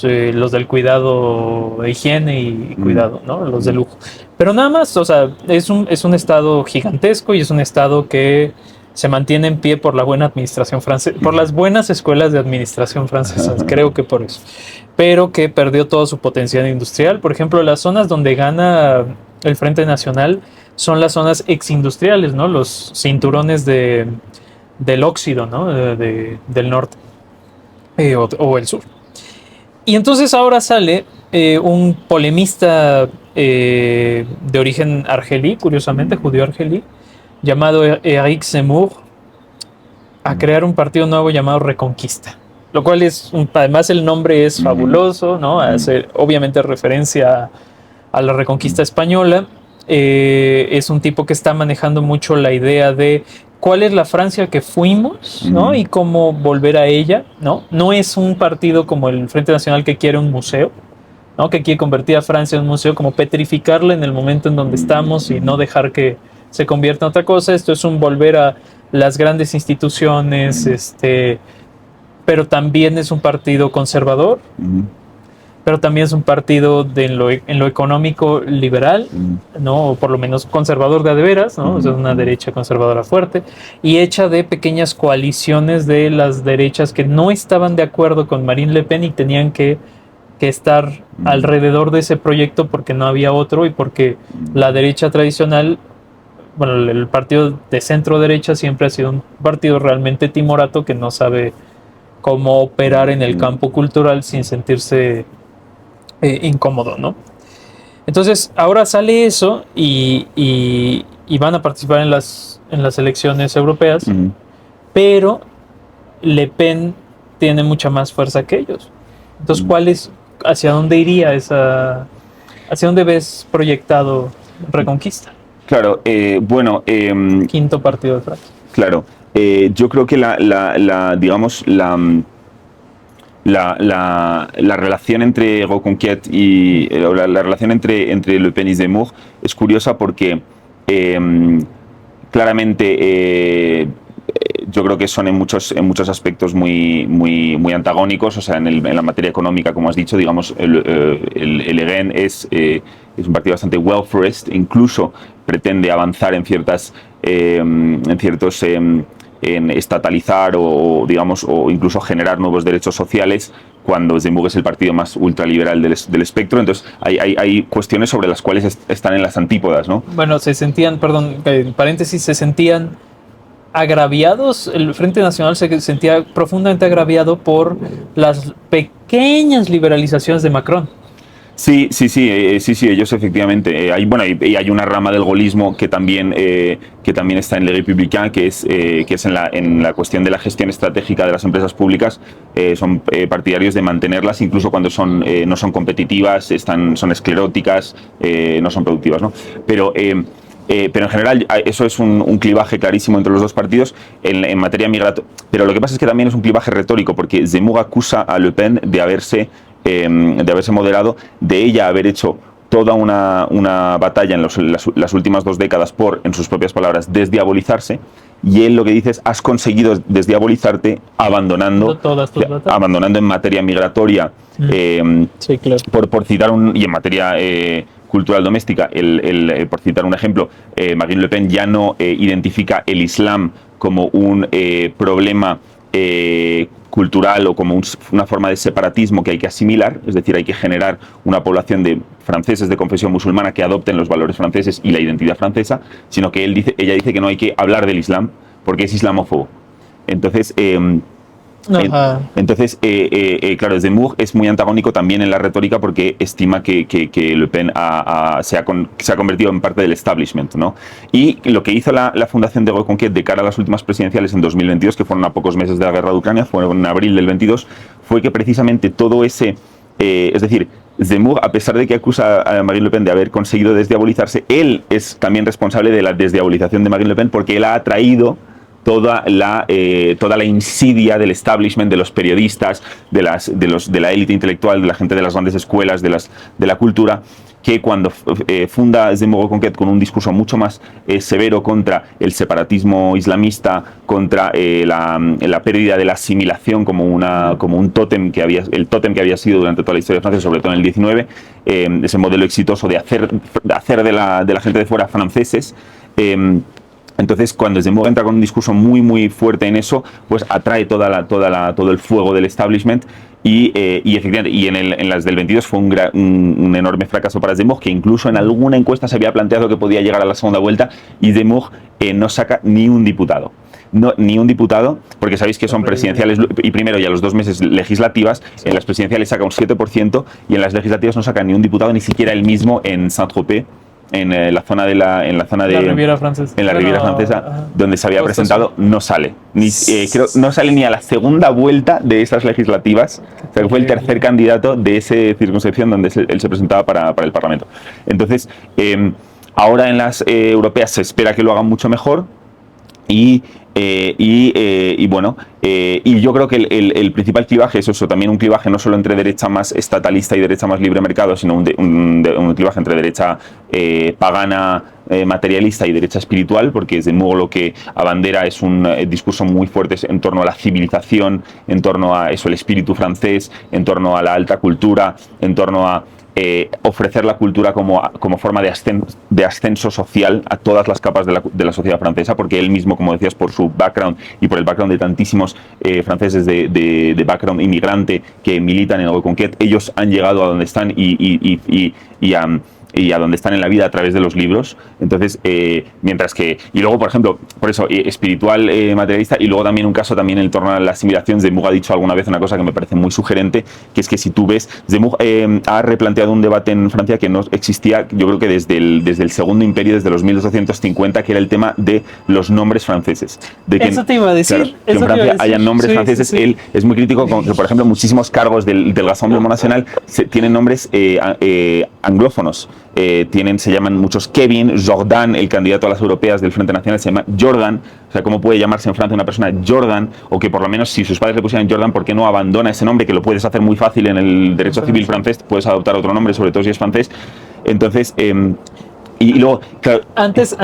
del cuidado, higiene y cuidado, ¿no? Los de lujo. Pero nada más, o sea, es un Estado gigantesco y es un Estado que se mantiene en pie por la buena administración francesa, por las buenas escuelas de administración francesas, creo que por eso. Pero que perdió todo su potencial industrial. Por ejemplo, las zonas donde gana el Frente Nacional son las zonas exindustriales, ¿no? Los cinturones del óxido, ¿no? Del norte o el sur. Y entonces ahora sale un polemista de origen argelí, curiosamente, judío argelí, llamado Éric Zemmour, a crear un partido nuevo llamado Reconquista. Lo cual además el nombre es fabuloso, ¿no? Hace obviamente referencia a la Reconquista española. Es un tipo que está manejando mucho la idea de cuál es la Francia que fuimos, ¿no? Y cómo volver a ella, ¿no? No es un partido como el Frente Nacional que quiere un museo, ¿no? Que quiere convertir a Francia en un museo, como petrificarla en el momento en donde estamos y no dejar que se convierta en otra cosa. Esto es un volver a las grandes instituciones, pero también es un partido conservador, pero también es un partido en lo económico liberal, ¿no? O por lo menos conservador de veras, ¿no? O sea, una derecha conservadora fuerte y hecha de pequeñas coaliciones de las derechas que no estaban de acuerdo con Marine Le Pen y tenían que estar alrededor de ese proyecto porque no había otro y porque la derecha tradicional, bueno, el partido de centro derecha siempre ha sido un partido realmente timorato que no sabe cómo operar en el campo cultural sin sentirse incómodo, ¿no? Entonces ahora sale eso y van a participar en las elecciones europeas, pero Le Pen tiene mucha más fuerza que ellos. Entonces, hacia dónde iría hacia dónde ves proyectado Reconquista? Claro, Quinto partido de Francia. Claro, yo creo que la relación entre Reconquête y la relación entre Le Pen y Zemmour es curiosa porque claramente yo creo que son en muchos aspectos muy antagónicos. O sea, en la materia económica, como has dicho, digamos, el RN es un partido bastante welfarist, incluso pretende avanzar en estatalizar o incluso generar nuevos derechos sociales, cuando Zemmour es el partido más ultraliberal del espectro. Entonces hay cuestiones sobre las cuales están en las antípodas, ¿no? Bueno, se sentían agraviados, el Frente Nacional se sentía profundamente agraviado por las pequeñas liberalizaciones de Macron. Sí, ellos efectivamente. Hay una rama del gaullismo que también está en Le Républicain, que es en la cuestión de la gestión estratégica de las empresas públicas. Son partidarios de mantenerlas incluso cuando no son competitivas, son escleróticas, no son productivas, ¿no? Pero en general eso es un clivaje clarísimo entre los dos partidos en materia migratoria. Pero lo que pasa es que también es un clivaje retórico, porque Zemmour acusa a Le Pen de haberse moderado, de ella haber hecho toda una batalla en las últimas 2 décadas por, en sus propias palabras, desdiabolizarse, y él lo que dice es: has conseguido desdiabolizarte abandonando en materia migratoria, sí, claro, por citar y en materia cultural doméstica, por citar un ejemplo, Marine Le Pen ya no identifica el Islam como un problema cultural o como una forma de separatismo que hay que asimilar, es decir, hay que generar una población de franceses de confesión musulmana que adopten los valores franceses y la identidad francesa, sino que ella dice que no hay que hablar del Islam porque es islamófobo. Entonces, claro, Zemmour es muy antagónico también en la retórica, porque estima que Le Pen se ha convertido en parte del establishment, ¿no? Y lo que hizo la fundación de Reconquête de cara a las últimas presidenciales en 2022, que fueron a pocos meses de la guerra de Ucrania, fueron en abril del 22, fue que precisamente todo ese... es decir, Zemmour, a pesar de que acusa a Marine Le Pen de haber conseguido desdiabolizarse, él es también responsable de la desdiabolización de Marine Le Pen, porque él ha atraído toda la insidia del establishment, de los periodistas, de la élite intelectual, de la gente de las grandes escuelas, de la cultura, que cuando funda Zemmour Reconquête con un discurso mucho más severo contra el separatismo islamista, contra la pérdida de la asimilación como un tótem el tótem que había sido durante toda la historia de Francia, sobre todo en el 19, ese modelo exitoso de hacer de la gente de fuera franceses. Entonces, cuando Zemmour entra con un discurso muy, muy fuerte en eso, pues atrae todo el fuego del establishment, y efectivamente, en las del 22 fue un enorme fracaso para Zemmour, que incluso en alguna encuesta se había planteado que podía llegar a la segunda vuelta, y Zemmour no saca ni un diputado. No, ni un diputado, porque sabéis que son presidenciales y primero, y a los 2 meses, legislativas. En las presidenciales saca un 7% y en las legislativas no saca ni un diputado, ni siquiera él mismo en Saint-Tropez, en la zona de la Riviera Francesa. En la Riviera Francesa, donde se había presentado, no sale. No sale ni a la segunda vuelta de esas legislativas. O sea, que fue el tercer candidato de esa circunscripción donde él se presentaba para el Parlamento. Entonces, ahora en las europeas se espera que lo hagan mucho mejor. Y yo creo que el principal clivaje es eso, también un clivaje no solo entre derecha más estatalista y derecha más libre mercado, sino un clivaje entre derecha pagana, materialista, y derecha espiritual, porque Zemmour lo que abandera es un discurso muy fuerte en torno a la civilización, en torno a eso, el espíritu francés, en torno a la alta cultura, en torno a ofrecer la cultura como forma de ascenso social a todas las capas de la sociedad francesa, porque él mismo, como decías, por su background y por el background de tantísimos franceses de background inmigrante que militan en Reconquête, ellos han llegado a donde están y a donde están en la vida a través de los libros. Entonces, mientras que... Y luego, por ejemplo, por eso, espiritual, materialista, y luego también un caso también en torno a la asimilación. Zemmour ha dicho alguna vez una cosa que me parece muy sugerente, que es que si tú ves... Zemmour ha replanteado un debate en Francia que no existía, yo creo que desde el Segundo Imperio, desde los 1250, que era el tema de los nombres franceses. De que, eso te iba a decir. Claro, que en Francia haya nombres franceses. Sí. Él es muy crítico con que, por ejemplo, muchísimos cargos del Rassemblement National tienen nombres anglófonos. Se llaman muchos Kevin, Jordan, el candidato a las europeas del Frente Nacional se llama Jordan. O sea, ¿cómo puede llamarse en Francia una persona Jordan? O que por lo menos, si sus padres le pusieran Jordan, ¿por qué no abandona ese nombre? Que lo puedes hacer muy fácil en el derecho civil francés, puedes adoptar otro nombre, sobre todo si es francés. Entonces, y luego... Claro, antes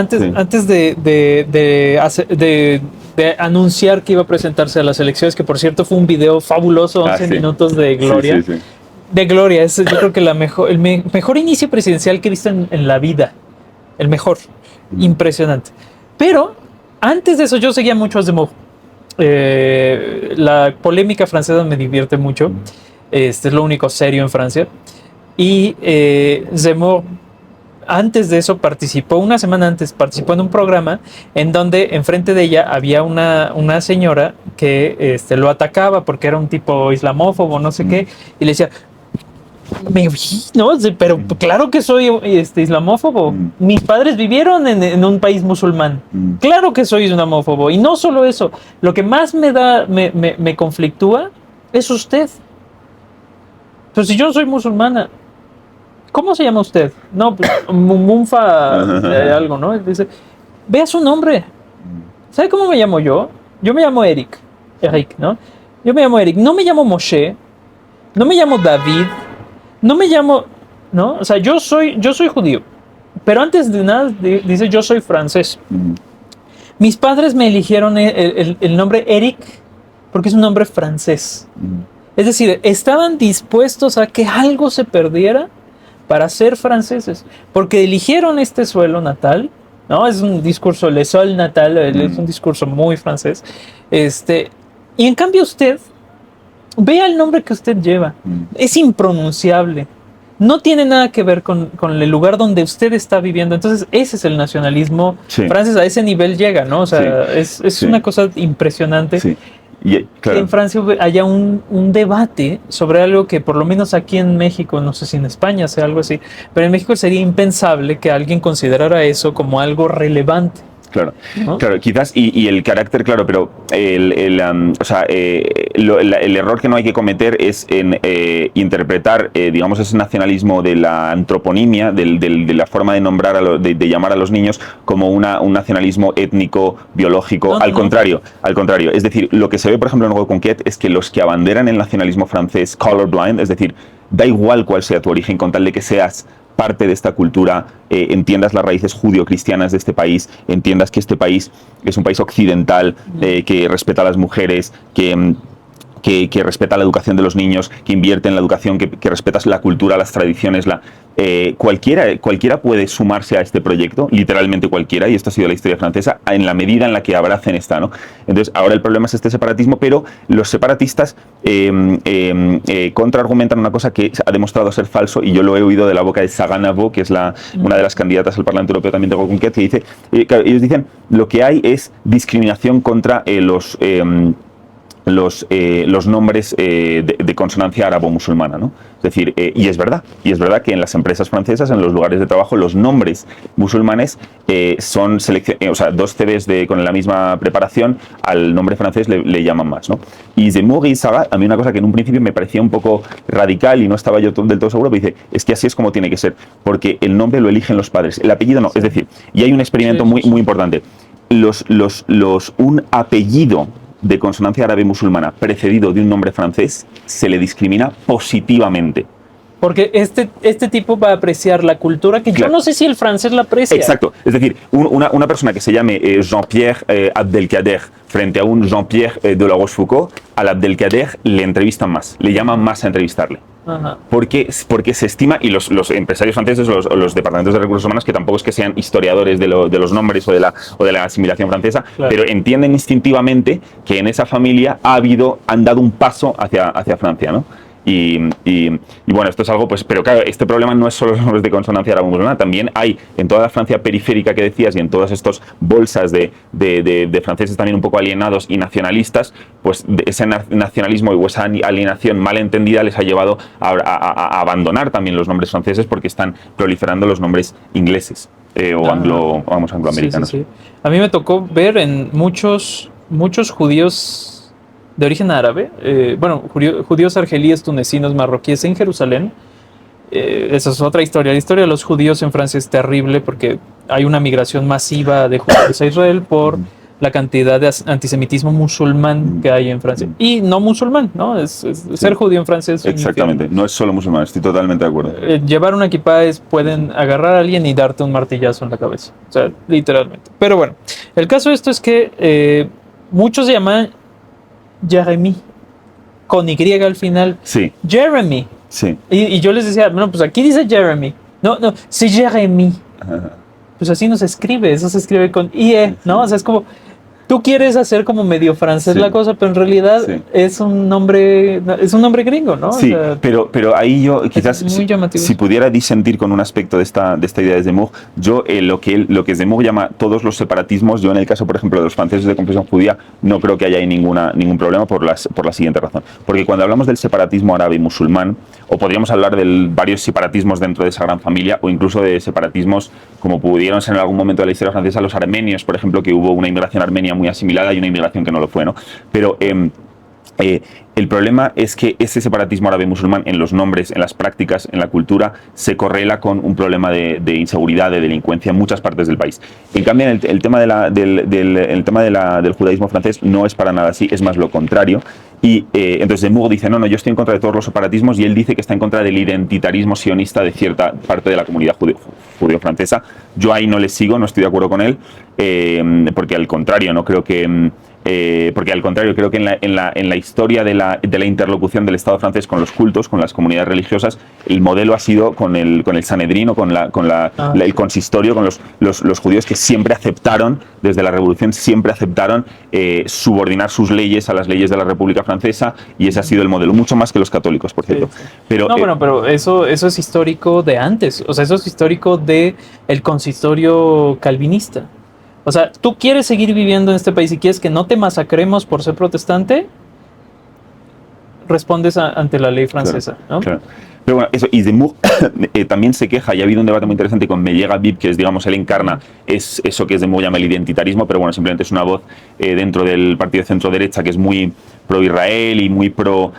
de anunciar que iba a presentarse a las elecciones, que por cierto fue un video fabuloso, 11 minutos de gloria. Sí. De gloria, yo creo que el mejor inicio presidencial que he visto en la vida. El mejor. Impresionante. Pero antes de eso yo seguía mucho a Zemmour. La polémica francesa me divierte mucho. Es lo único serio en Francia. Y Zemmour antes de eso una semana antes participó en un programa en donde enfrente de ella había una señora que lo atacaba porque era un tipo islamófobo, no sé qué, y le decía, no, pero claro que soy islamófobo. Mis padres vivieron en un país musulmán. Claro que soy islamófobo. Y no solo eso, lo que más me conflictúa es usted. Pero si yo no soy musulmana, ¿cómo se llama usted? No, pues, Munfa algo, ¿no? Dice, vea su nombre. ¿Sabe cómo me llamo yo? Yo me llamo Eric, ¿no? Yo me llamo Eric. No me llamo Moshe. No me llamo David. No me llamo, ¿no? O sea, yo soy judío. Pero antes de nada, dice, yo soy francés. Mis padres me eligieron el nombre Eric porque es un nombre francés. Es decir, estaban dispuestos a que algo se perdiera para ser franceses, porque eligieron este suelo natal, ¿no? Es un discurso, le sol natal, es un discurso muy francés. Y en cambio usted, vea el nombre que usted lleva, es impronunciable, no tiene nada que ver con el lugar donde usted está viviendo. Entonces ese es el nacionalismo francés, a ese nivel llega, ¿no? O sea, es una cosa impresionante. Y, claro, que en Francia haya un debate sobre algo que por lo menos aquí en México, no sé si en España sea algo así, pero en México sería impensable que alguien considerara eso como algo relevante. Claro, ¿no? Claro, quizás, y el carácter, claro, pero el error que no hay que cometer es en interpretar, digamos, ese nacionalismo de la antroponimia, de la forma de nombrar, de llamar a los niños, como un nacionalismo étnico, biológico. Al contrario. Es decir, lo que se ve, por ejemplo, en Reconquête es que los que abanderan el nacionalismo francés colorblind, es decir, da igual cuál sea tu origen, con tal de que seas parte de esta cultura, entiendas las raíces judio-cristianas de este país, entiendas que este país es un país occidental, que respeta a las mujeres, que respeta la educación de los niños, que invierte en la educación, que respeta la cultura, las tradiciones. Cualquiera puede sumarse a este proyecto, literalmente cualquiera, y esto ha sido la historia francesa, en la medida en la que abracen esta, ¿no? Entonces, ahora el problema es este separatismo, pero los separatistas contraargumentan una cosa que ha demostrado ser falso, y yo lo he oído de la boca de Sagan Abo, que es una de las candidatas al Parlamento Europeo también de Reconquête, que dice, claro, ellos dicen, lo que hay es discriminación contra los nombres de consonancia árabo-musulmana, ¿no? Es decir, y es verdad que en las empresas francesas, en los lugares de trabajo, los nombres musulmanes son o sea, 2 CVs con la misma preparación, al nombre francés le llaman más, ¿no? Y Zemmour y Saga, a mí una cosa que en un principio me parecía un poco radical y no estaba yo del todo seguro, pero dice, es que así es como tiene que ser, porque el nombre lo eligen los padres, el apellido no. Es decir, y hay un experimento muy importante. Un apellido de consonancia árabe musulmana precedido de un nombre francés se le discrimina positivamente. Porque este tipo va a apreciar la cultura que yo no sé si el francés la aprecia. Exacto. Es decir, una persona que se llame Jean-Pierre Abdelkader frente a un Jean-Pierre de la Rochefoucauld, al Abdelkader le entrevistan más, le llaman más a entrevistarle. Ajá. Porque se estima, y los empresarios franceses, los departamentos de recursos humanos, que tampoco es que sean historiadores de los nombres o de la asimilación francesa, claro, pero entienden instintivamente que en esa familia han dado un paso hacia Francia, ¿no? Y bueno, esto es algo, pues, pero claro, este problema no es solo los nombres de consonancia árabe-musulmana, también hay en toda la Francia periférica que decías y en todas estas bolsas de franceses también un poco alienados y nacionalistas, pues ese nacionalismo o esa alienación mal entendida les ha llevado a abandonar también los nombres franceses, porque están proliferando los nombres ingleses o angloamericanos. Sí. A mí me tocó ver en muchos judíos de origen árabe, judíos argelíes, tunecinos, marroquíes en Jerusalén. Esa es otra historia. La historia de los judíos en Francia es terrible porque hay una migración masiva de judíos a Israel por la cantidad de antisemitismo musulmán que hay en Francia. Y no musulmán, ¿no? Ser judío en Francia es exactamente, no es solo musulmán, estoy totalmente de acuerdo. Llevar una kipá pueden agarrar a alguien y darte un martillazo en la cabeza. O sea, literalmente. Pero bueno, el caso de esto es que muchos se llaman Jeremy, con Y al final. Sí. Jeremy. Sí. Y yo les decía, bueno, pues aquí dice Jeremy. No, sí, Jeremy. Pues así no se escribe, eso se escribe con IE, ¿no? O sea, es como, Tú quieres hacer como medio francés Sí. la cosa, pero en realidad Sí. es un nombre gringo, ¿no? Sí, O sea, pero ahí yo quizás es muy llamativo. si pudiera disentir con un aspecto de esta idea de Zemmour, yo lo que Zemmour llama todos los separatismos, yo en el caso, por ejemplo, de los franceses de confesión judía, no creo que haya ahí ningún problema por la siguiente razón. Porque cuando hablamos del separatismo árabe y musulmán, o podríamos hablar de varios separatismos dentro de esa gran familia, o incluso de separatismos como pudieron ser en algún momento de la historia francesa los armenios, por ejemplo, que hubo una inmigración armenia muy asimilada y una inmigración que no lo fue, ¿no? Pero el problema es que ese separatismo árabe-musulmán en los nombres, en las prácticas, en la cultura, se correla con un problema de inseguridad, de delincuencia en muchas partes del país. En cambio, el tema del judaísmo francés no es para nada así, es más lo contrario. Y entonces Zemmour dice, no, yo estoy en contra de todos los separatismos, y él dice que está en contra del identitarismo sionista de cierta parte de la comunidad judío-francesa. Yo ahí no le sigo, no estoy de acuerdo con él, porque al contrario, no creo que... creo que en la historia de la interlocución del Estado francés con los cultos, con las comunidades religiosas, el modelo ha sido con el Sanedrín o con el consistorio, con los judíos que siempre aceptaron, desde la Revolución, siempre aceptaron subordinar sus leyes a las leyes de la República Francesa, y ese ha sido el modelo, mucho más que los católicos, por cierto. Sí. Pero, pero eso es histórico de antes, o sea, eso es histórico de el consistorio calvinista. O sea, tú quieres seguir viviendo en este país y quieres que no te masacremos por ser protestante, respondes ante la ley francesa, claro, ¿no? Claro. Pero bueno, eso, y Zemmour también se queja, y ha habido un debate muy interesante con Meyer Habib, que es, digamos, él encarna es eso que Zemmour llama el identitarismo, pero bueno, simplemente es una voz dentro del partido de centro-derecha que es muy pro-Israel y muy pro...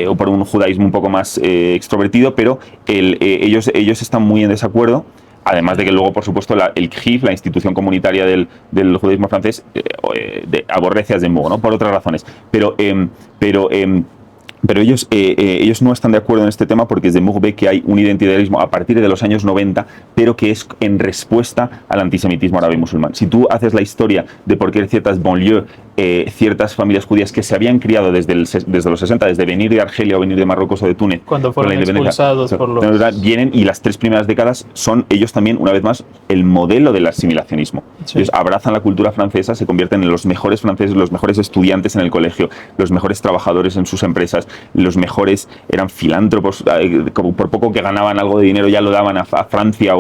o por un judaísmo un poco más extrovertido, pero ellos están muy en desacuerdo. Además de que luego, por supuesto, el CHIF, la institución comunitaria del judaísmo francés, aborrece a Zemmour, ¿no? Por otras razones. Pero ellos no están de acuerdo en este tema, porque Zemmour ve que hay un identitarismo a partir de los años 90, pero que es en respuesta al antisemitismo árabe y musulmán. Si tú haces la historia de por qué ciertas banlieues, ciertas familias judías que se habían criado desde los 60, desde venir de Argelia o venir de Marruecos o de Túnez, cuando fueron expulsados por los... vienen, y las 3 primeras décadas son ellos también, una vez más, el modelo del asimilacionismo. Sí. Ellos abrazan la cultura francesa, se convierten en los mejores franceses, los mejores estudiantes en el colegio, los mejores trabajadores en sus empresas, los mejores eran filántropos, como por poco que ganaban algo de dinero ya lo daban a Francia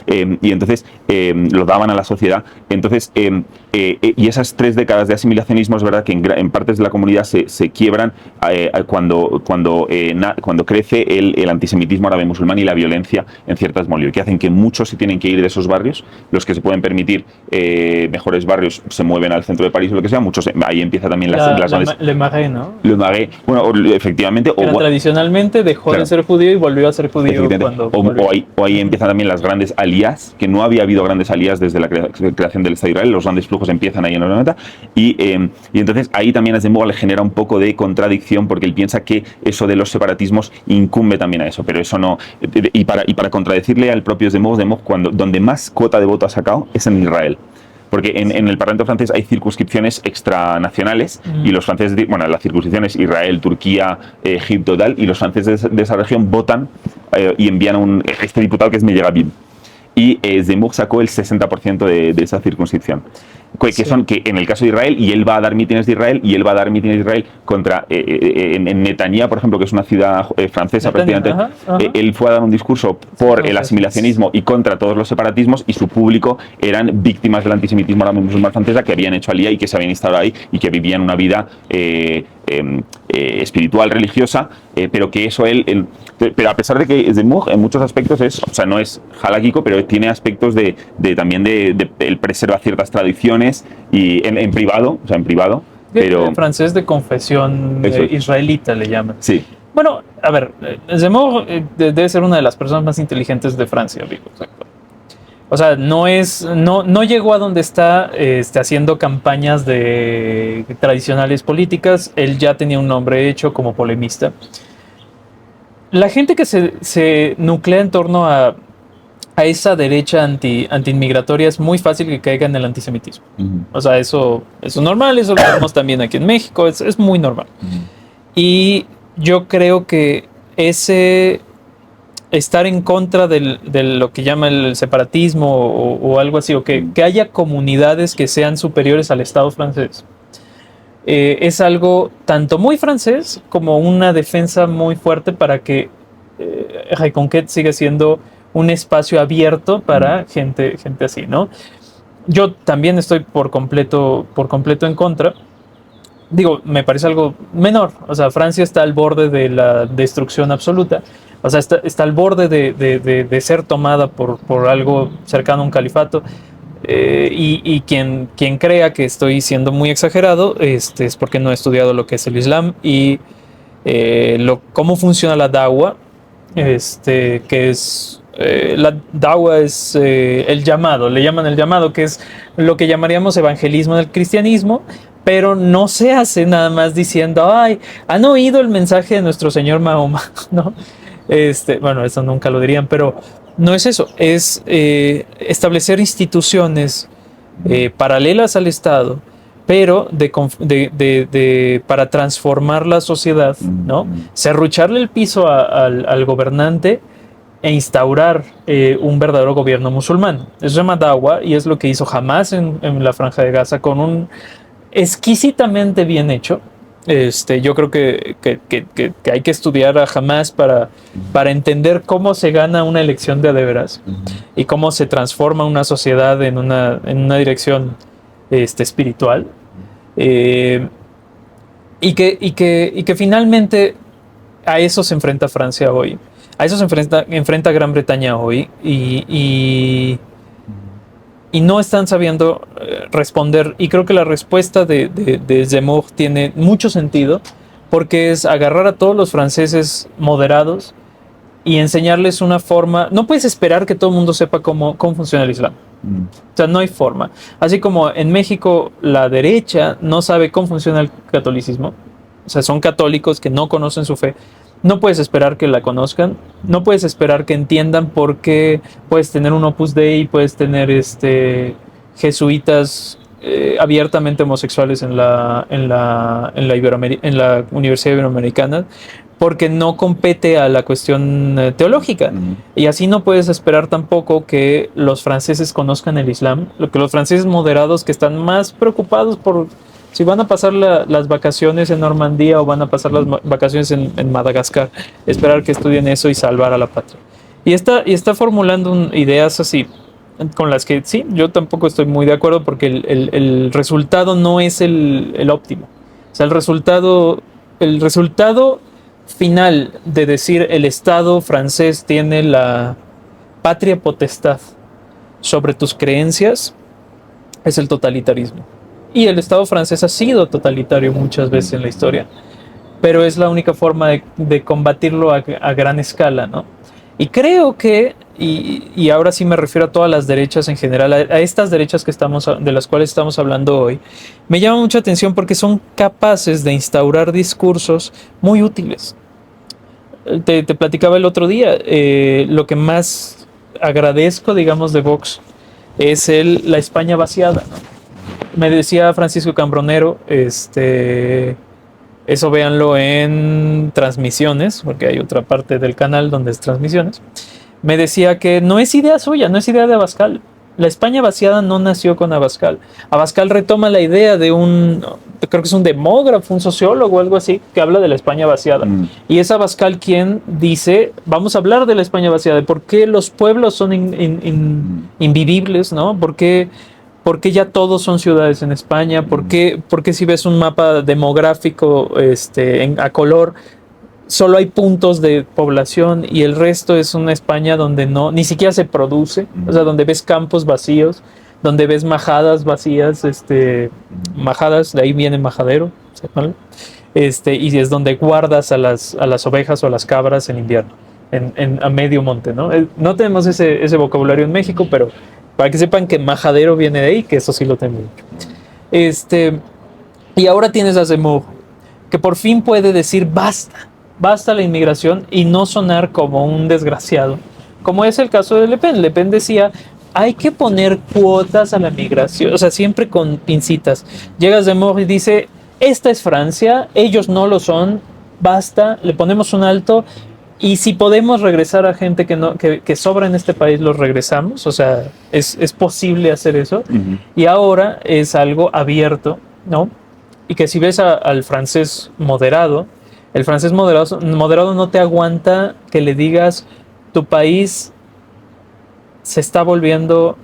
y entonces lo daban a la sociedad. Entonces, y esas 3 décadas de asimilacionismo, es verdad que en partes de la comunidad se quiebran cuando crece el antisemitismo árabe musulmán y la violencia en ciertas banlieues, que hacen que muchos se tienen que ir de esos barrios. Los que se pueden permitir mejores barrios se mueven al centro de París o lo que sea, muchos, ahí empieza también Le Marais, ¿no? Le Marais, bueno, efectivamente. Tradicionalmente dejó de ser judío y volvió a ser judío cuando... O ahí empiezan también las grandes alías, que no había habido grandes alías desde la creación del Estado de Israel. Los grandes flujos empiezan ahí en los 90, y entonces ahí también a Zemmour le genera un poco de contradicción, porque él piensa que eso de los separatismos incumbe también a eso, pero eso no... Y para contradecirle al propio Zemmour, donde más cuota de voto ha sacado es en Israel. Porque en el Parlamento francés hay circunscripciones extranacionales, y los franceses, bueno, las circunscripciones Israel, Turquía, Egipto, tal, y los franceses de esa región votan y envían a este diputado que es Meyer Habib. Y Zemmour sacó el 60% de esa circunscripción. Que en el caso de Israel, y él va a dar mítines de Israel, contra en Netanya, por ejemplo, que es una ciudad francesa prácticamente. Él fue a dar un discurso por el asimilacionismo y contra todos los separatismos, y su público eran víctimas del antisemitismo árabe musulmán francesa, que habían hecho alía y que se habían instalado ahí y que vivían una vida espiritual, religiosa, pero que eso pero a pesar de que Zemmour en muchos aspectos no es haláquico, pero tiene aspectos también de él preserva ciertas tradiciones, y en privado, pero francés de confesión israelita le llaman. Sí. Bueno, a ver, Zemmour debe ser una de las personas más inteligentes de Francia, amigo. O sea, no llegó a donde está haciendo campañas tradicionales políticas. Él ya tenía un nombre hecho como polemista. La gente que se nuclea en torno a esa derecha anti-inmigratoria es muy fácil que caiga en el antisemitismo. O sea, eso es normal, eso lo vemos también aquí en México, es muy normal. Y yo creo que ese estar en contra de lo que llama el separatismo o algo así, o que haya comunidades que sean superiores al Estado francés. Es algo tanto muy francés como una defensa muy fuerte para que Reconquête siga siendo un espacio abierto para gente así, ¿no? Yo también estoy por completo en contra. Digo, me parece algo menor. O sea, Francia está al borde de la destrucción absoluta. O sea, está al borde de ser tomada por algo cercano a un califato. Y quien crea que estoy siendo muy exagerado es porque no he estudiado lo que es el Islam y cómo funciona la dawa, que es la dawa es el llamado, le llaman el llamado, que es lo que llamaríamos evangelismo del cristianismo, pero no se hace nada más diciendo, ay, han oído el mensaje de nuestro Señor Mahoma, ¿no? Bueno, eso nunca lo dirían, pero no es eso, es establecer instituciones paralelas al Estado, pero para transformar la sociedad, ¿no? Serrucharle el piso al gobernante e instaurar un verdadero gobierno musulmán. Eso se llama Dawa y es lo que hizo Hamas en la Franja de Gaza con un exquisitamente bien hecho. Yo creo que hay que estudiar a Hamas para entender cómo se gana una elección de veras y cómo se transforma una sociedad en una dirección espiritual. Y que finalmente a eso se enfrenta Francia hoy. A eso se enfrenta Gran Bretaña hoy. Y no están sabiendo responder. Y creo que la respuesta de Zemmour tiene mucho sentido, porque es agarrar a todos los franceses moderados y enseñarles una forma. No puedes esperar que todo el mundo sepa cómo funciona el Islam. O sea, no hay forma. Así como en México la derecha no sabe cómo funciona el catolicismo. O sea, son católicos que no conocen su fe. No puedes esperar que la conozcan, no puedes esperar que entiendan por qué puedes tener un Opus Dei, puedes tener jesuitas abiertamente homosexuales en la Universidad Iberoamericana, porque no compete a la cuestión teológica. Y así no puedes esperar tampoco que los franceses conozcan el Islam, lo que los franceses moderados que están más preocupados por si van a pasar las vacaciones en Normandía o van a pasar las vacaciones en Madagascar, esperar que estudien eso y salvar a la patria. Y está formulando ideas así, con las que sí, yo tampoco estoy muy de acuerdo, porque el resultado no es el óptimo. O sea, el resultado final de decir el Estado francés tiene la patria potestad sobre tus creencias es el totalitarismo. Y el Estado francés ha sido totalitario muchas veces en la historia, pero es la única forma de combatirlo a gran escala, ¿no? Y creo que, y ahora sí me refiero a todas las derechas en general, a estas derechas de las cuales estamos hablando hoy, me llama mucha atención porque son capaces de instaurar discursos muy útiles. Te platicaba el otro día, lo que más agradezco, digamos, de Vox es la España vaciada, ¿no? Me decía Francisco Cambronero, eso véanlo en transmisiones, porque hay otra parte del canal donde es transmisiones. Me decía que no es idea suya, no es idea de Abascal. La España vaciada no nació con Abascal. Abascal retoma la idea de creo que es un demógrafo, un sociólogo, algo así, que habla de la España vaciada. Y es Abascal quien dice, vamos a hablar de la España vaciada, de por qué los pueblos son invivibles, ¿no? ¿Por qué ya todos son ciudades en España? ¿Por qué si ves un mapa demográfico a color, solo hay puntos de población y el resto es una España donde ni siquiera se produce? O sea, donde ves campos vacíos, donde ves majadas vacías, majadas, de ahí viene majadero, ¿no? Y es donde guardas a las ovejas o a las cabras en invierno, a medio monte, ¿no? No tenemos ese vocabulario en México, pero para que sepan que majadero viene de ahí, que eso sí lo tengo mucho. Y ahora tienes a Zemmour, que por fin puede decir basta la inmigración y no sonar como un desgraciado, como es el caso de Le Pen. Le Pen decía, hay que poner cuotas a la migración, o sea, siempre con pincitas. Llega Zemmour y dice, esta es Francia, ellos no lo son, basta, le ponemos un alto. Y si podemos regresar a gente que sobra en este país, los regresamos. O sea, es posible hacer eso. Y ahora es algo abierto, ¿no? Y que si ves al francés moderado, el francés moderado no te aguanta que le digas tu país se está volviendo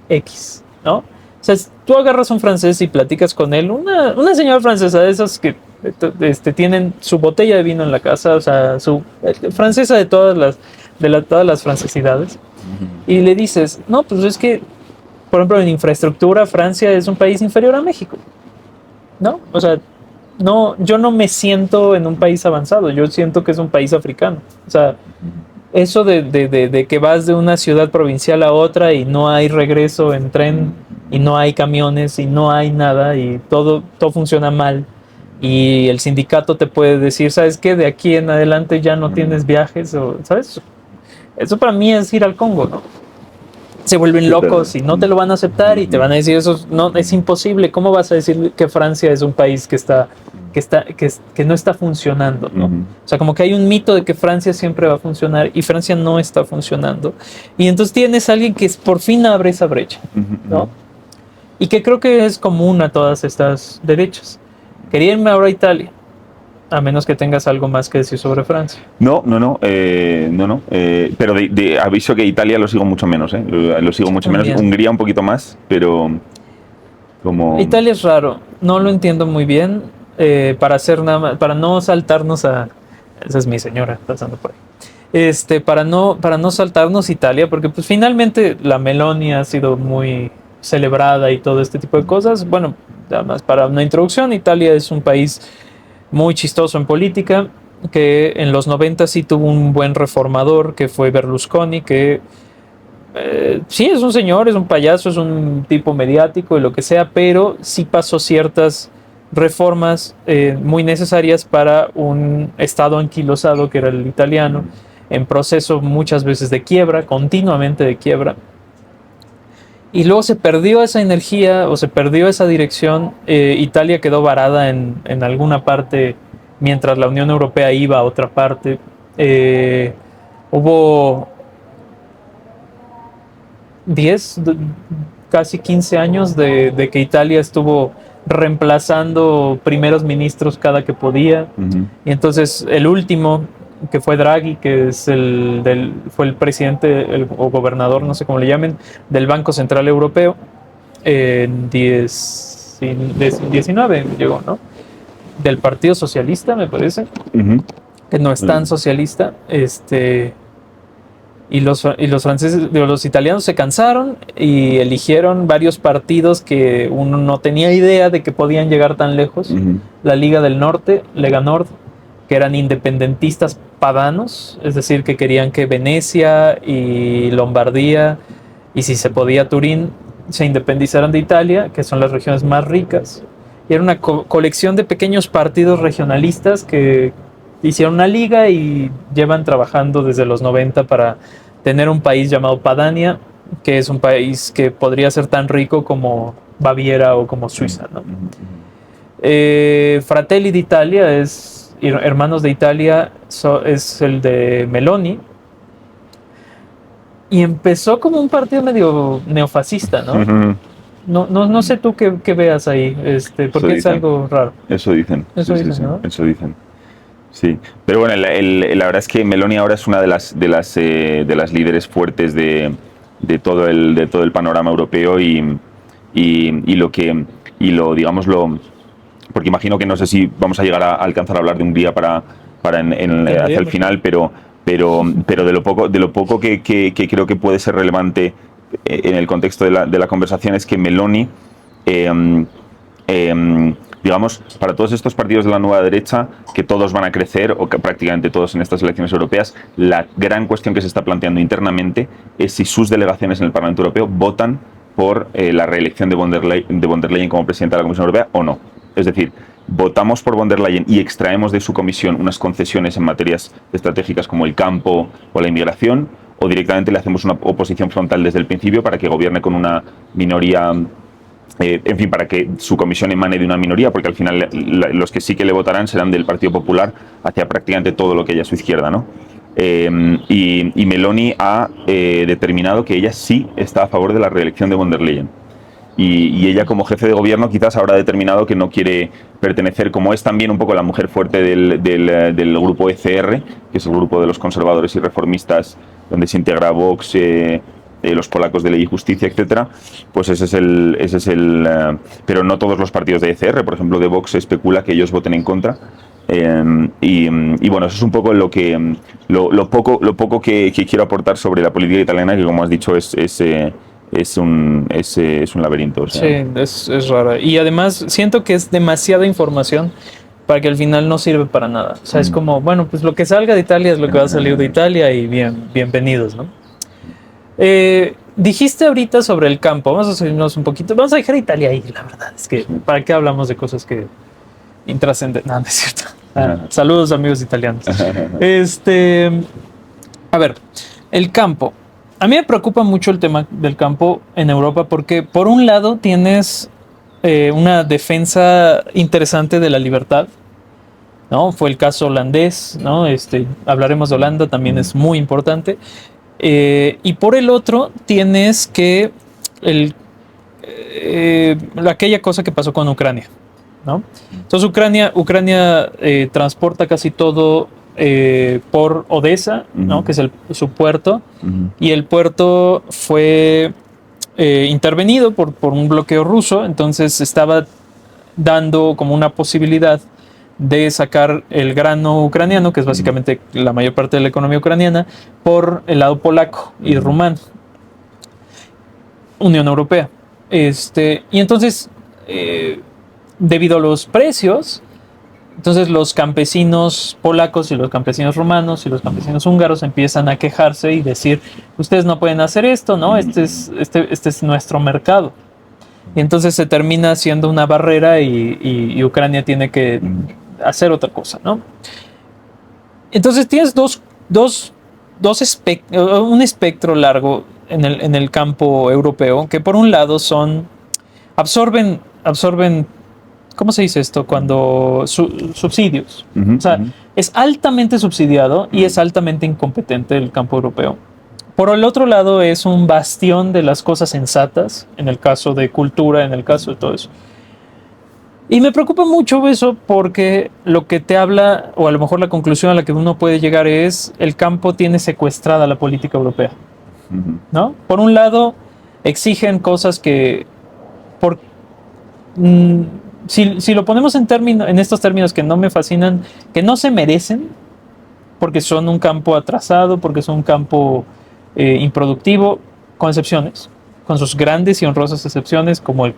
X, ¿no? O sea, tú agarras un francés y platicas con él, una señora francesa de esas que tienen su botella de vino en la casa, o sea, francesa de todas las francesidades, y le dices, no, pues es que, por ejemplo, en infraestructura, Francia es un país inferior a México, ¿no? O sea, no, yo no me siento en un país avanzado, yo siento que es un país africano, o sea, eso de que vas de una ciudad provincial a otra y no hay regreso en tren y no hay camiones y no hay nada y todo funciona mal y el sindicato te puede decir, ¿sabes qué? De aquí en adelante ya no tienes viajes, o, ¿sabes? Eso para mí es ir al Congo, ¿no? Se vuelven locos y no te lo van a aceptar y te van a decir, eso no, es imposible. ¿Cómo vas a decir que Francia es un país que no está funcionando, ¿no? O sea, como que hay un mito de que Francia siempre va a funcionar y Francia no está funcionando. Y entonces tienes a alguien que por fin abre esa brecha, ¿no? Y que creo que es común a todas estas derechas. Quería irme ahora a Italia, a menos que tengas algo más que decir sobre Francia. No. Pero aviso que Italia lo sigo mucho menos, lo sigo mucho menos. Hungría un poquito más, pero como... Italia es raro, no lo entiendo muy bien. Para no saltarnos a... Esa es mi señora pasando por ahí. Para no saltarnos Italia, porque pues finalmente la Meloni ha sido muy celebrada y todo este tipo de cosas. Bueno, además para una introducción, Italia es un país muy chistoso en política, que en los 90 sí tuvo un buen reformador, que fue Berlusconi, que sí es un señor, es un payaso, es un tipo mediático y lo que sea, pero sí pasó ciertas reformas muy necesarias para un estado anquilosado que era el italiano, en proceso muchas veces de quiebra, continuamente de quiebra. Y luego se perdió esa energía o se perdió esa dirección. Italia quedó varada en alguna parte mientras la Unión Europea iba a otra parte. Hubo 10, casi 15 años de que Italia estuvo reemplazando primeros ministros cada que podía. Y entonces el último, que fue Draghi, que es fue el presidente o gobernador, no sé cómo le llamen, del Banco Central Europeo, en 19 llegó, ¿no? Del Partido Socialista, me parece, que no es tan socialista, y los franceses, los italianos se cansaron y eligieron varios partidos que uno no tenía idea de que podían llegar tan lejos. La Liga del Norte, Lega Nord, que eran independentistas paganos, es decir, que querían que Venecia y Lombardía, y si se podía Turín, se independizaran de Italia, que son las regiones más ricas. Y era una colección de pequeños partidos regionalistas que hicieron una liga y llevan trabajando desde los 90 para tener un país llamado Padania, que es un país que podría ser tan rico como Baviera o como Suiza, ¿no? Fratelli d'Italia Hermanos de Italia es el de Meloni, y empezó como un partido medio neofascista, ¿no? No sé tú qué veas ahí, porque es algo raro. Eso dicen. Eso dicen, ¿no? Eso dicen. Sí, pero bueno, la verdad es que Meloni ahora es una de las líderes fuertes de todo el panorama europeo porque imagino que no sé si vamos a llegar a alcanzar a hablar de Hungría hacia el final, pero de lo poco que creo que puede ser relevante en el contexto de la conversación es que Meloni, digamos, para todos estos partidos de la nueva derecha, que todos van a crecer, o que prácticamente todos en estas elecciones europeas, la gran cuestión que se está planteando internamente es si sus delegaciones en el Parlamento Europeo votan por la reelección de von der Leyen como presidenta de la Comisión Europea o no. Es decir, votamos por von der Leyen y extraemos de su comisión unas concesiones en materias estratégicas como el campo o la inmigración, o directamente le hacemos una oposición frontal desde el principio para que gobierne con una minoría, en fin, para que su comisión emane de una minoría, porque al final los que sí que le votarán serán del Partido Popular hacia prácticamente todo lo que haya a su izquierda, ¿no? Y Meloni ha determinado que ella sí está a favor de la reelección de von der Leyen. Y ella, como jefe de gobierno, quizás habrá determinado que no quiere pertenecer, como es también un poco la mujer fuerte del grupo ECR, que es el grupo de los conservadores y reformistas, donde se integra Vox, los polacos de Ley y Justicia, etcétera. Pues ese es el pero no todos los partidos de ECR, por ejemplo, de Vox se especula que ellos voten en contra. Y bueno, eso es un poco lo poco que quiero aportar sobre la política italiana, que, como has dicho, es un laberinto. O sea. Sí, es rara. Y además siento que es demasiada información para que al final no sirve para nada. O sea, es como, bueno, pues lo que salga de Italia es lo que va a salir de Italia y bienvenidos, ¿no? Dijiste ahorita sobre el campo, vamos a subirnos un poquito, vamos a dejar Italia ahí, la verdad, es que ¿para qué hablamos de cosas que intrascendentes? No, no es cierto. Saludos, amigos italianos. A ver, el campo. A mí me preocupa mucho el tema del campo en Europa porque, por un lado, tienes una defensa interesante de la libertad, ¿no? Fue el caso holandés, ¿no? Hablaremos de Holanda, también es muy importante. Y por el otro, tienes que aquella cosa que pasó con Ucrania, ¿no? Entonces, Ucrania transporta casi todo por Odessa, ¿no? Que es su puerto, y el puerto fue intervenido por un bloqueo ruso, entonces estaba dando como una posibilidad de sacar el grano ucraniano, que es básicamente la mayor parte de la economía ucraniana, por el lado polaco y rumano. Unión Europea. Y entonces, debido a los precios, entonces los campesinos polacos y los campesinos rumanos y los campesinos húngaros empiezan a quejarse y decir, ustedes no pueden hacer esto, ¿no? Este es nuestro mercado. Y entonces se termina haciendo una barrera y Ucrania tiene que hacer otra cosa, ¿no? Entonces tienes un espectro largo en el campo europeo, que por un lado absorben, ¿cómo se dice esto? Cuando subsidios. O sea, es altamente subsidiado y es altamente incompetente el campo europeo. Por el otro lado, es un bastión de las cosas sensatas, en el caso de cultura, en el caso de todo eso. Y me preocupa mucho eso porque lo que te habla, o a lo mejor la conclusión a la que uno puede llegar es, el campo tiene secuestrada la política europea, ¿no? Por un lado, exigen cosas que, si lo ponemos en estos términos que no me fascinan, que no se merecen, porque son un campo atrasado, porque son un campo improductivo, con excepciones, con sus grandes y honrosas excepciones, como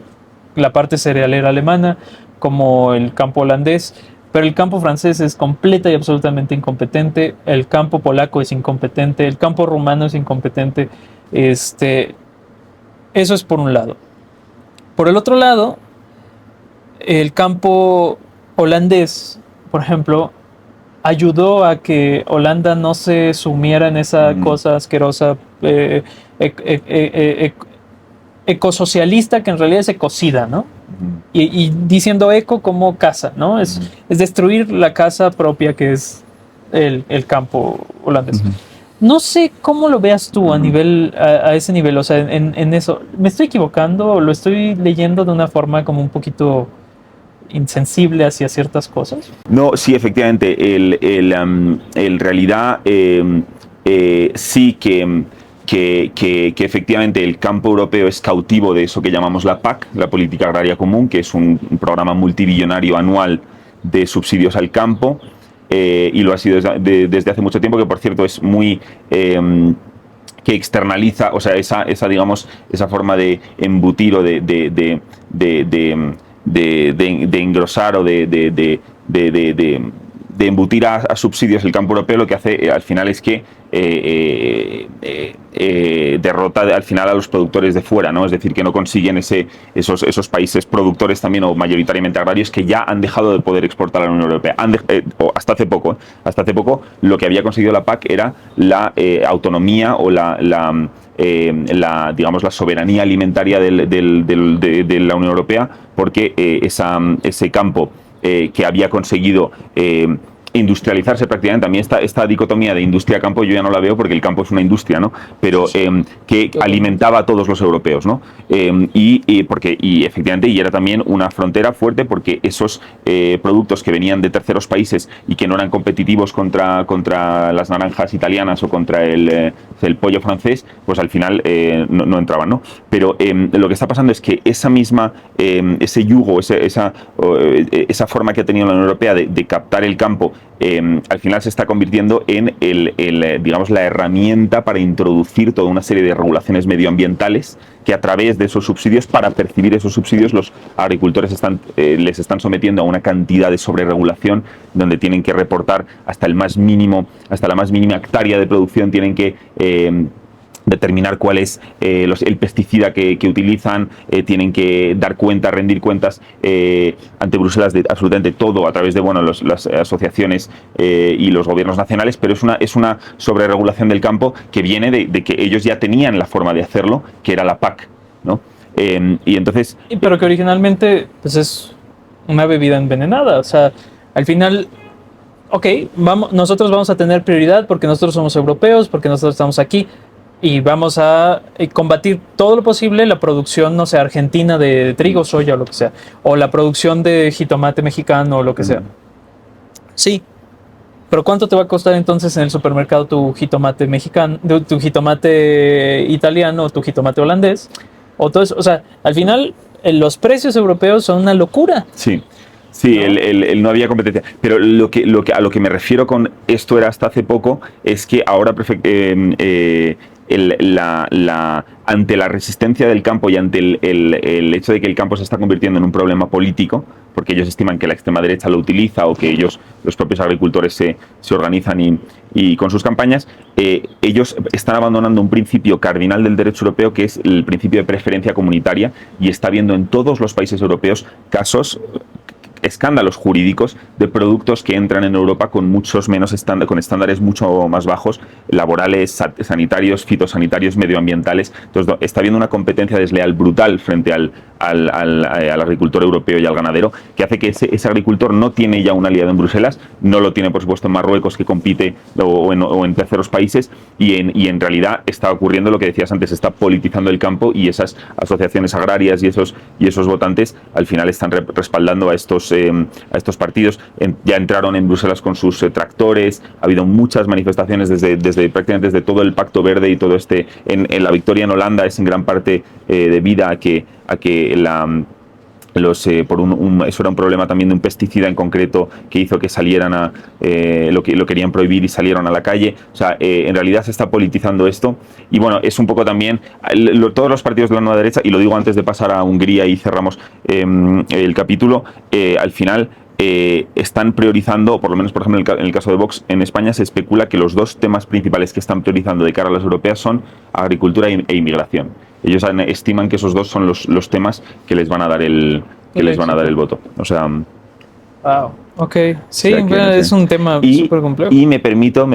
la parte cerealera alemana, como el campo holandés, pero el campo francés es completa y absolutamente incompetente, el campo polaco es incompetente, el campo rumano es incompetente. Eso es por un lado. Por el otro lado, el campo holandés, por ejemplo, ayudó a que Holanda no se sumiera en esa cosa asquerosa ecosocialista, que en realidad es ecocida, ¿no? Y diciendo eco como casa, ¿no? Es destruir la casa propia que es el campo holandés. No sé cómo lo veas tú a ese nivel, o sea, en eso. ¿Me estoy equivocando o lo estoy leyendo de una forma como un poquito insensible hacia ciertas cosas? No, sí, efectivamente. En realidad sí que efectivamente el campo europeo es cautivo de eso que llamamos la PAC, la Política Agraria Común, que es un programa multibillonario anual de subsidios al campo, y lo ha sido desde hace mucho tiempo, que por cierto es muy... que externaliza, o sea, esa forma de embutir o de engrosar o de embutir a subsidios el campo europeo, lo que hace al final es que derrota al final a los productores de fuera, ¿no? Es decir, que no consiguen esos países productores también, o mayoritariamente agrarios, que ya han dejado de poder exportar a la Unión Europea. Hasta hace poco lo que había conseguido la PAC era la autonomía o digamos, la soberanía alimentaria de la Unión Europea, porque ese campo que había conseguido industrializarse prácticamente. A mí esta dicotomía de industria-campo yo ya no la veo porque el campo es una industria, ¿no? Pero que alimentaba a todos los europeos, ¿no? Y efectivamente, y era también una frontera fuerte porque esos productos que venían de terceros países y que no eran competitivos contra las naranjas italianas o contra el pollo francés, pues al final no entraban, ¿no? Pero lo que está pasando es que esa misma, ese yugo, esa forma que ha tenido la Unión Europea de captar el campo, al final se está convirtiendo en digamos, la herramienta para introducir toda una serie de regulaciones medioambientales que a través de esos subsidios, para percibir esos subsidios, los agricultores les están sometiendo a una cantidad de sobreregulación donde tienen que reportar hasta la más mínima hectárea de producción, tienen que determinar cuál es el pesticida que utilizan, tienen que dar cuenta, rendir cuentas ante Bruselas de absolutamente todo a través de las asociaciones y los gobiernos nacionales, pero es una sobreregulación del campo que viene de que ellos ya tenían la forma de hacerlo, que era la PAC, ¿no? Y entonces... Pero que originalmente pues es una bebida envenenada, o sea, al final... Ok, nosotros vamos a tener prioridad porque nosotros somos europeos, porque nosotros estamos aquí, y vamos a combatir todo lo posible la producción, no sé, argentina de trigo, soya o lo que sea, o la producción de jitomate mexicano o lo que sea. Sí, pero ¿cuánto te va a costar entonces en el supermercado tu jitomate mexicano, tu jitomate italiano o tu jitomate holandés? O todo eso, o sea, al final los precios europeos son una locura. Sí. Sí, ¿no? No había competencia. Pero a lo que me refiero con esto era hasta hace poco es que ahora ante la resistencia del campo y ante el hecho de que el campo se está convirtiendo en un problema político, porque ellos estiman que la extrema derecha lo utiliza o que los propios agricultores se organizan y con sus campañas, ellos están abandonando un principio cardinal del derecho europeo, que es el principio de preferencia comunitaria, y está habiendo en todos los países europeos escándalos jurídicos de productos que entran en Europa con muchos menos con estándares mucho más bajos, laborales, sanitarios, fitosanitarios, medioambientales. Entonces está habiendo una competencia desleal brutal frente al agricultor europeo y al ganadero, que hace que ese agricultor no tiene ya un aliado en Bruselas, no lo tiene por supuesto en Marruecos, que compite, o en terceros países, y en realidad está ocurriendo lo que decías antes, está politizando el campo, y esas asociaciones agrarias y esos votantes al final están respaldando a estos partidos. Ya entraron en Bruselas con sus tractores, ha habido muchas manifestaciones prácticamente desde todo el Pacto Verde y todo en la victoria en Holanda es en gran parte debida a que eso era un problema también de un pesticida en concreto que hizo que salieran lo querían prohibir y salieron a la calle. O sea, en realidad se está politizando esto, y bueno, es un poco también todos los partidos de la nueva derecha, y lo digo antes de pasar a Hungría y cerramos el capítulo, al final están priorizando, por lo menos por ejemplo en el caso de Vox en España se especula que los dos temas principales que están priorizando de cara a las europeas son agricultura e inmigración. Ellos estiman que esos dos son los temas que les van a dar el voto. O sea, wow. Ok, sí, o sea bueno, es un tema súper complejo. Y me permito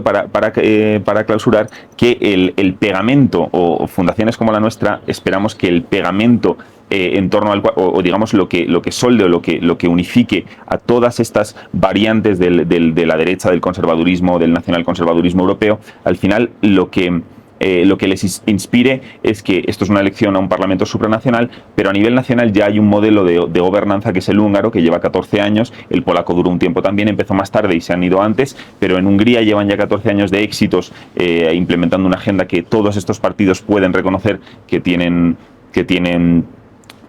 para clausurar que el pegamento, o fundaciones como la nuestra, esperamos que el pegamento en torno al cual, o digamos lo que solde o lo que unifique a todas estas variantes de la derecha, del conservadurismo, del nacionalconservadurismo europeo, al final lo que les inspire es que esto es una elección a un parlamento supranacional, pero a nivel nacional ya hay un modelo de gobernanza que es el húngaro, que lleva 14 años, el polaco duró un tiempo también, empezó más tarde y se han ido antes, pero en Hungría llevan ya 14 años de éxitos implementando una agenda que todos estos partidos pueden reconocer que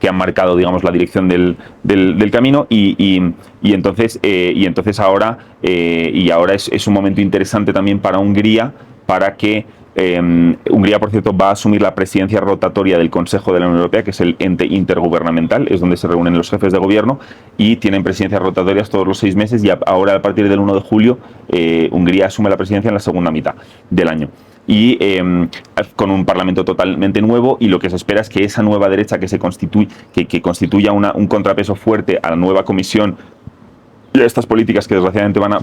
han marcado, digamos, la dirección del camino, y entonces ahora es un momento interesante también para Hungría, para que Hungría, por cierto, va a asumir la presidencia rotatoria del Consejo de la Unión Europea, que es el ente intergubernamental, es donde se reúnen los jefes de gobierno y tienen presidencias rotatorias todos los 6 meses, y ahora a partir del 1 de julio Hungría asume la presidencia en la segunda mitad del año. Y con un parlamento totalmente nuevo, y lo que se espera es que esa nueva derecha que constituya un contrapeso fuerte a la nueva comisión y a estas políticas que desgraciadamente van a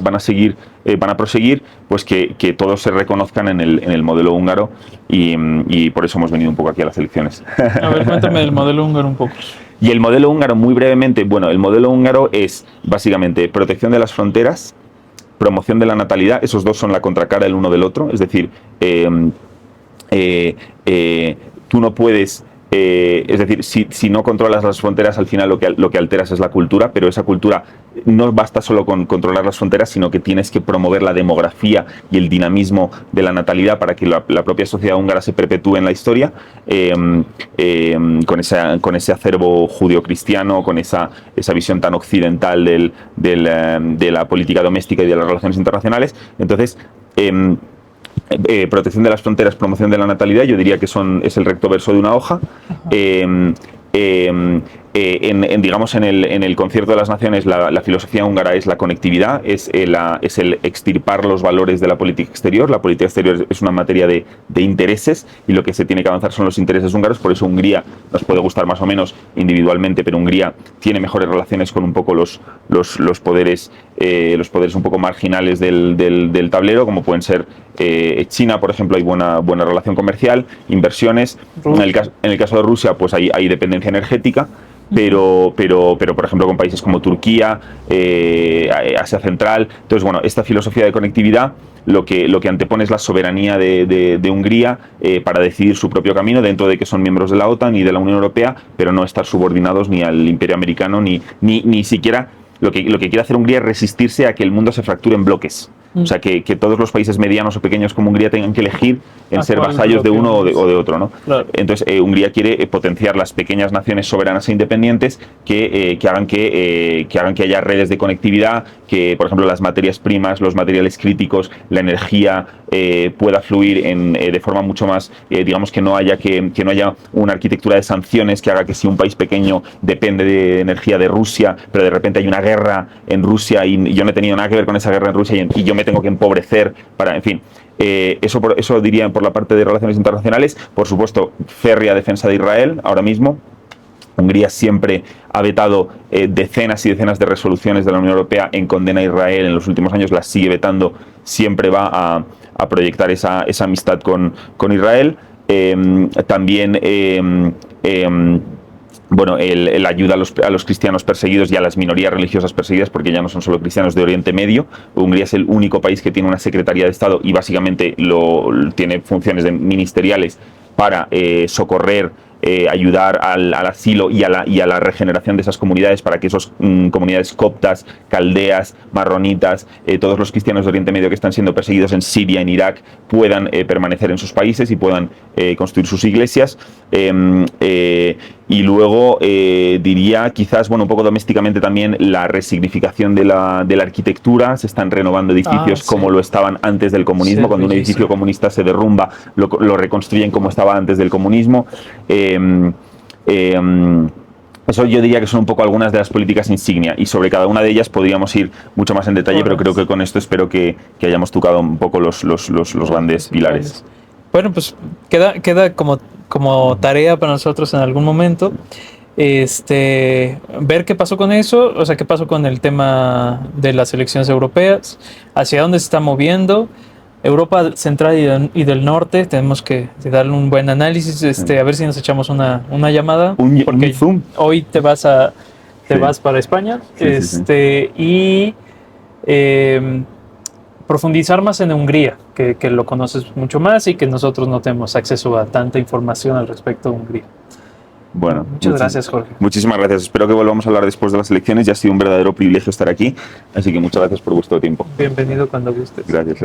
proseguir, pues que todos se reconozcan en el modelo húngaro, y por eso hemos venido un poco aquí a las elecciones. A ver, cuéntame del modelo húngaro un poco. Y el modelo húngaro, muy brevemente, bueno, el modelo húngaro es básicamente protección de las fronteras, promoción de la natalidad, esos dos son la contracara el uno del otro, es decir, tú no puedes... es decir, si no controlas las fronteras, al final lo que alteras es la cultura, pero esa cultura no basta solo con controlar las fronteras, sino que tienes que promover la demografía y el dinamismo de la natalidad para que la propia sociedad húngara se perpetúe en la historia, con ese acervo judio-cristiano, con esa visión tan occidental de la política doméstica y de las relaciones internacionales. Entonces, protección de las fronteras, promoción de la natalidad, yo diría que es el recto verso de una hoja. Digamos, en el concierto de las naciones, la filosofía húngara es la conectividad, es el extirpar los valores de la política exterior. La política exterior es una materia de intereses, y lo que se tiene que avanzar son los intereses húngaros. Por eso Hungría nos puede gustar más o menos individualmente, pero Hungría tiene mejores relaciones con un poco los poderes un poco marginales del tablero, como pueden ser China, por ejemplo. Hay buena relación comercial, inversiones. En el caso de Rusia, pues hay dependencia energética. Pero, por ejemplo, con países como Turquía, Asia Central. Entonces, bueno, esta filosofía de conectividad lo que antepone es la soberanía de Hungría para decidir su propio camino, dentro de que son miembros de la OTAN y de la Unión Europea, pero no estar subordinados ni al Imperio Americano, ni siquiera... Lo que quiere hacer Hungría es resistirse a que el mundo se fracture en bloques. O sea, que todos los países medianos o pequeños como Hungría tengan que elegir en ser vasallos de uno o de otro, ¿no? Claro. Entonces, Hungría quiere potenciar las pequeñas naciones soberanas e independientes que hagan que haya redes de conectividad, que, por ejemplo, las materias primas, los materiales críticos, la energía pueda fluir de forma mucho más, digamos, que no haya una arquitectura de sanciones que haga que si un país pequeño depende de energía de Rusia, pero de repente hay una guerra en Rusia y yo no he tenido nada que ver con esa guerra en Rusia y yo me tengo que empobrecer para, en fin. Eso diría por la parte de relaciones internacionales. Por supuesto, férrea defensa de Israel ahora mismo. Hungría siempre ha vetado decenas y decenas de resoluciones de la Unión Europea en condena a Israel. En los últimos años las sigue vetando. Siempre va a proyectar esa amistad con Israel. También bueno, el ayuda a los cristianos perseguidos y a las minorías religiosas perseguidas, porque ya no son solo cristianos de Oriente Medio. Hungría es el único país que tiene una Secretaría de Estado y básicamente tiene funciones ministeriales para socorrer, ayudar al asilo y a la regeneración de esas comunidades, para que esas comunidades coptas, caldeas, marronitas, todos los cristianos de Oriente Medio que están siendo perseguidos en Siria, en Irak, puedan permanecer en sus países y puedan construir sus iglesias. Y luego diría quizás, bueno, un poco domésticamente también, la resignificación de la arquitectura. Se están renovando edificios como lo estaban antes del comunismo. Cuando un edificio comunista se derrumba, lo reconstruyen como estaba antes del comunismo. Eso yo diría que son un poco algunas de las políticas insignia, y sobre cada una de ellas podríamos ir mucho más en detalle, pero creo que con esto espero que hayamos tocado un poco los grandes pilares. Bueno, pues queda como tarea para nosotros en algún momento ver qué pasó con eso, o sea, qué pasó con el tema de las elecciones europeas, hacia dónde se está moviendo. Europa Central y del Norte, tenemos que darle un buen análisis, a ver si nos echamos una llamada, porque Zoom. Hoy te vas para España, y profundizar más en Hungría, que lo conoces mucho más y que nosotros no tenemos acceso a tanta información al respecto de Hungría. Bueno, muchas gracias, Jorge. Muchísimas gracias. Espero que volvamos a hablar después de las elecciones. Ya ha sido un verdadero privilegio estar aquí, así que muchas gracias por vuestro tiempo. Bienvenido cuando gustes. Gracias.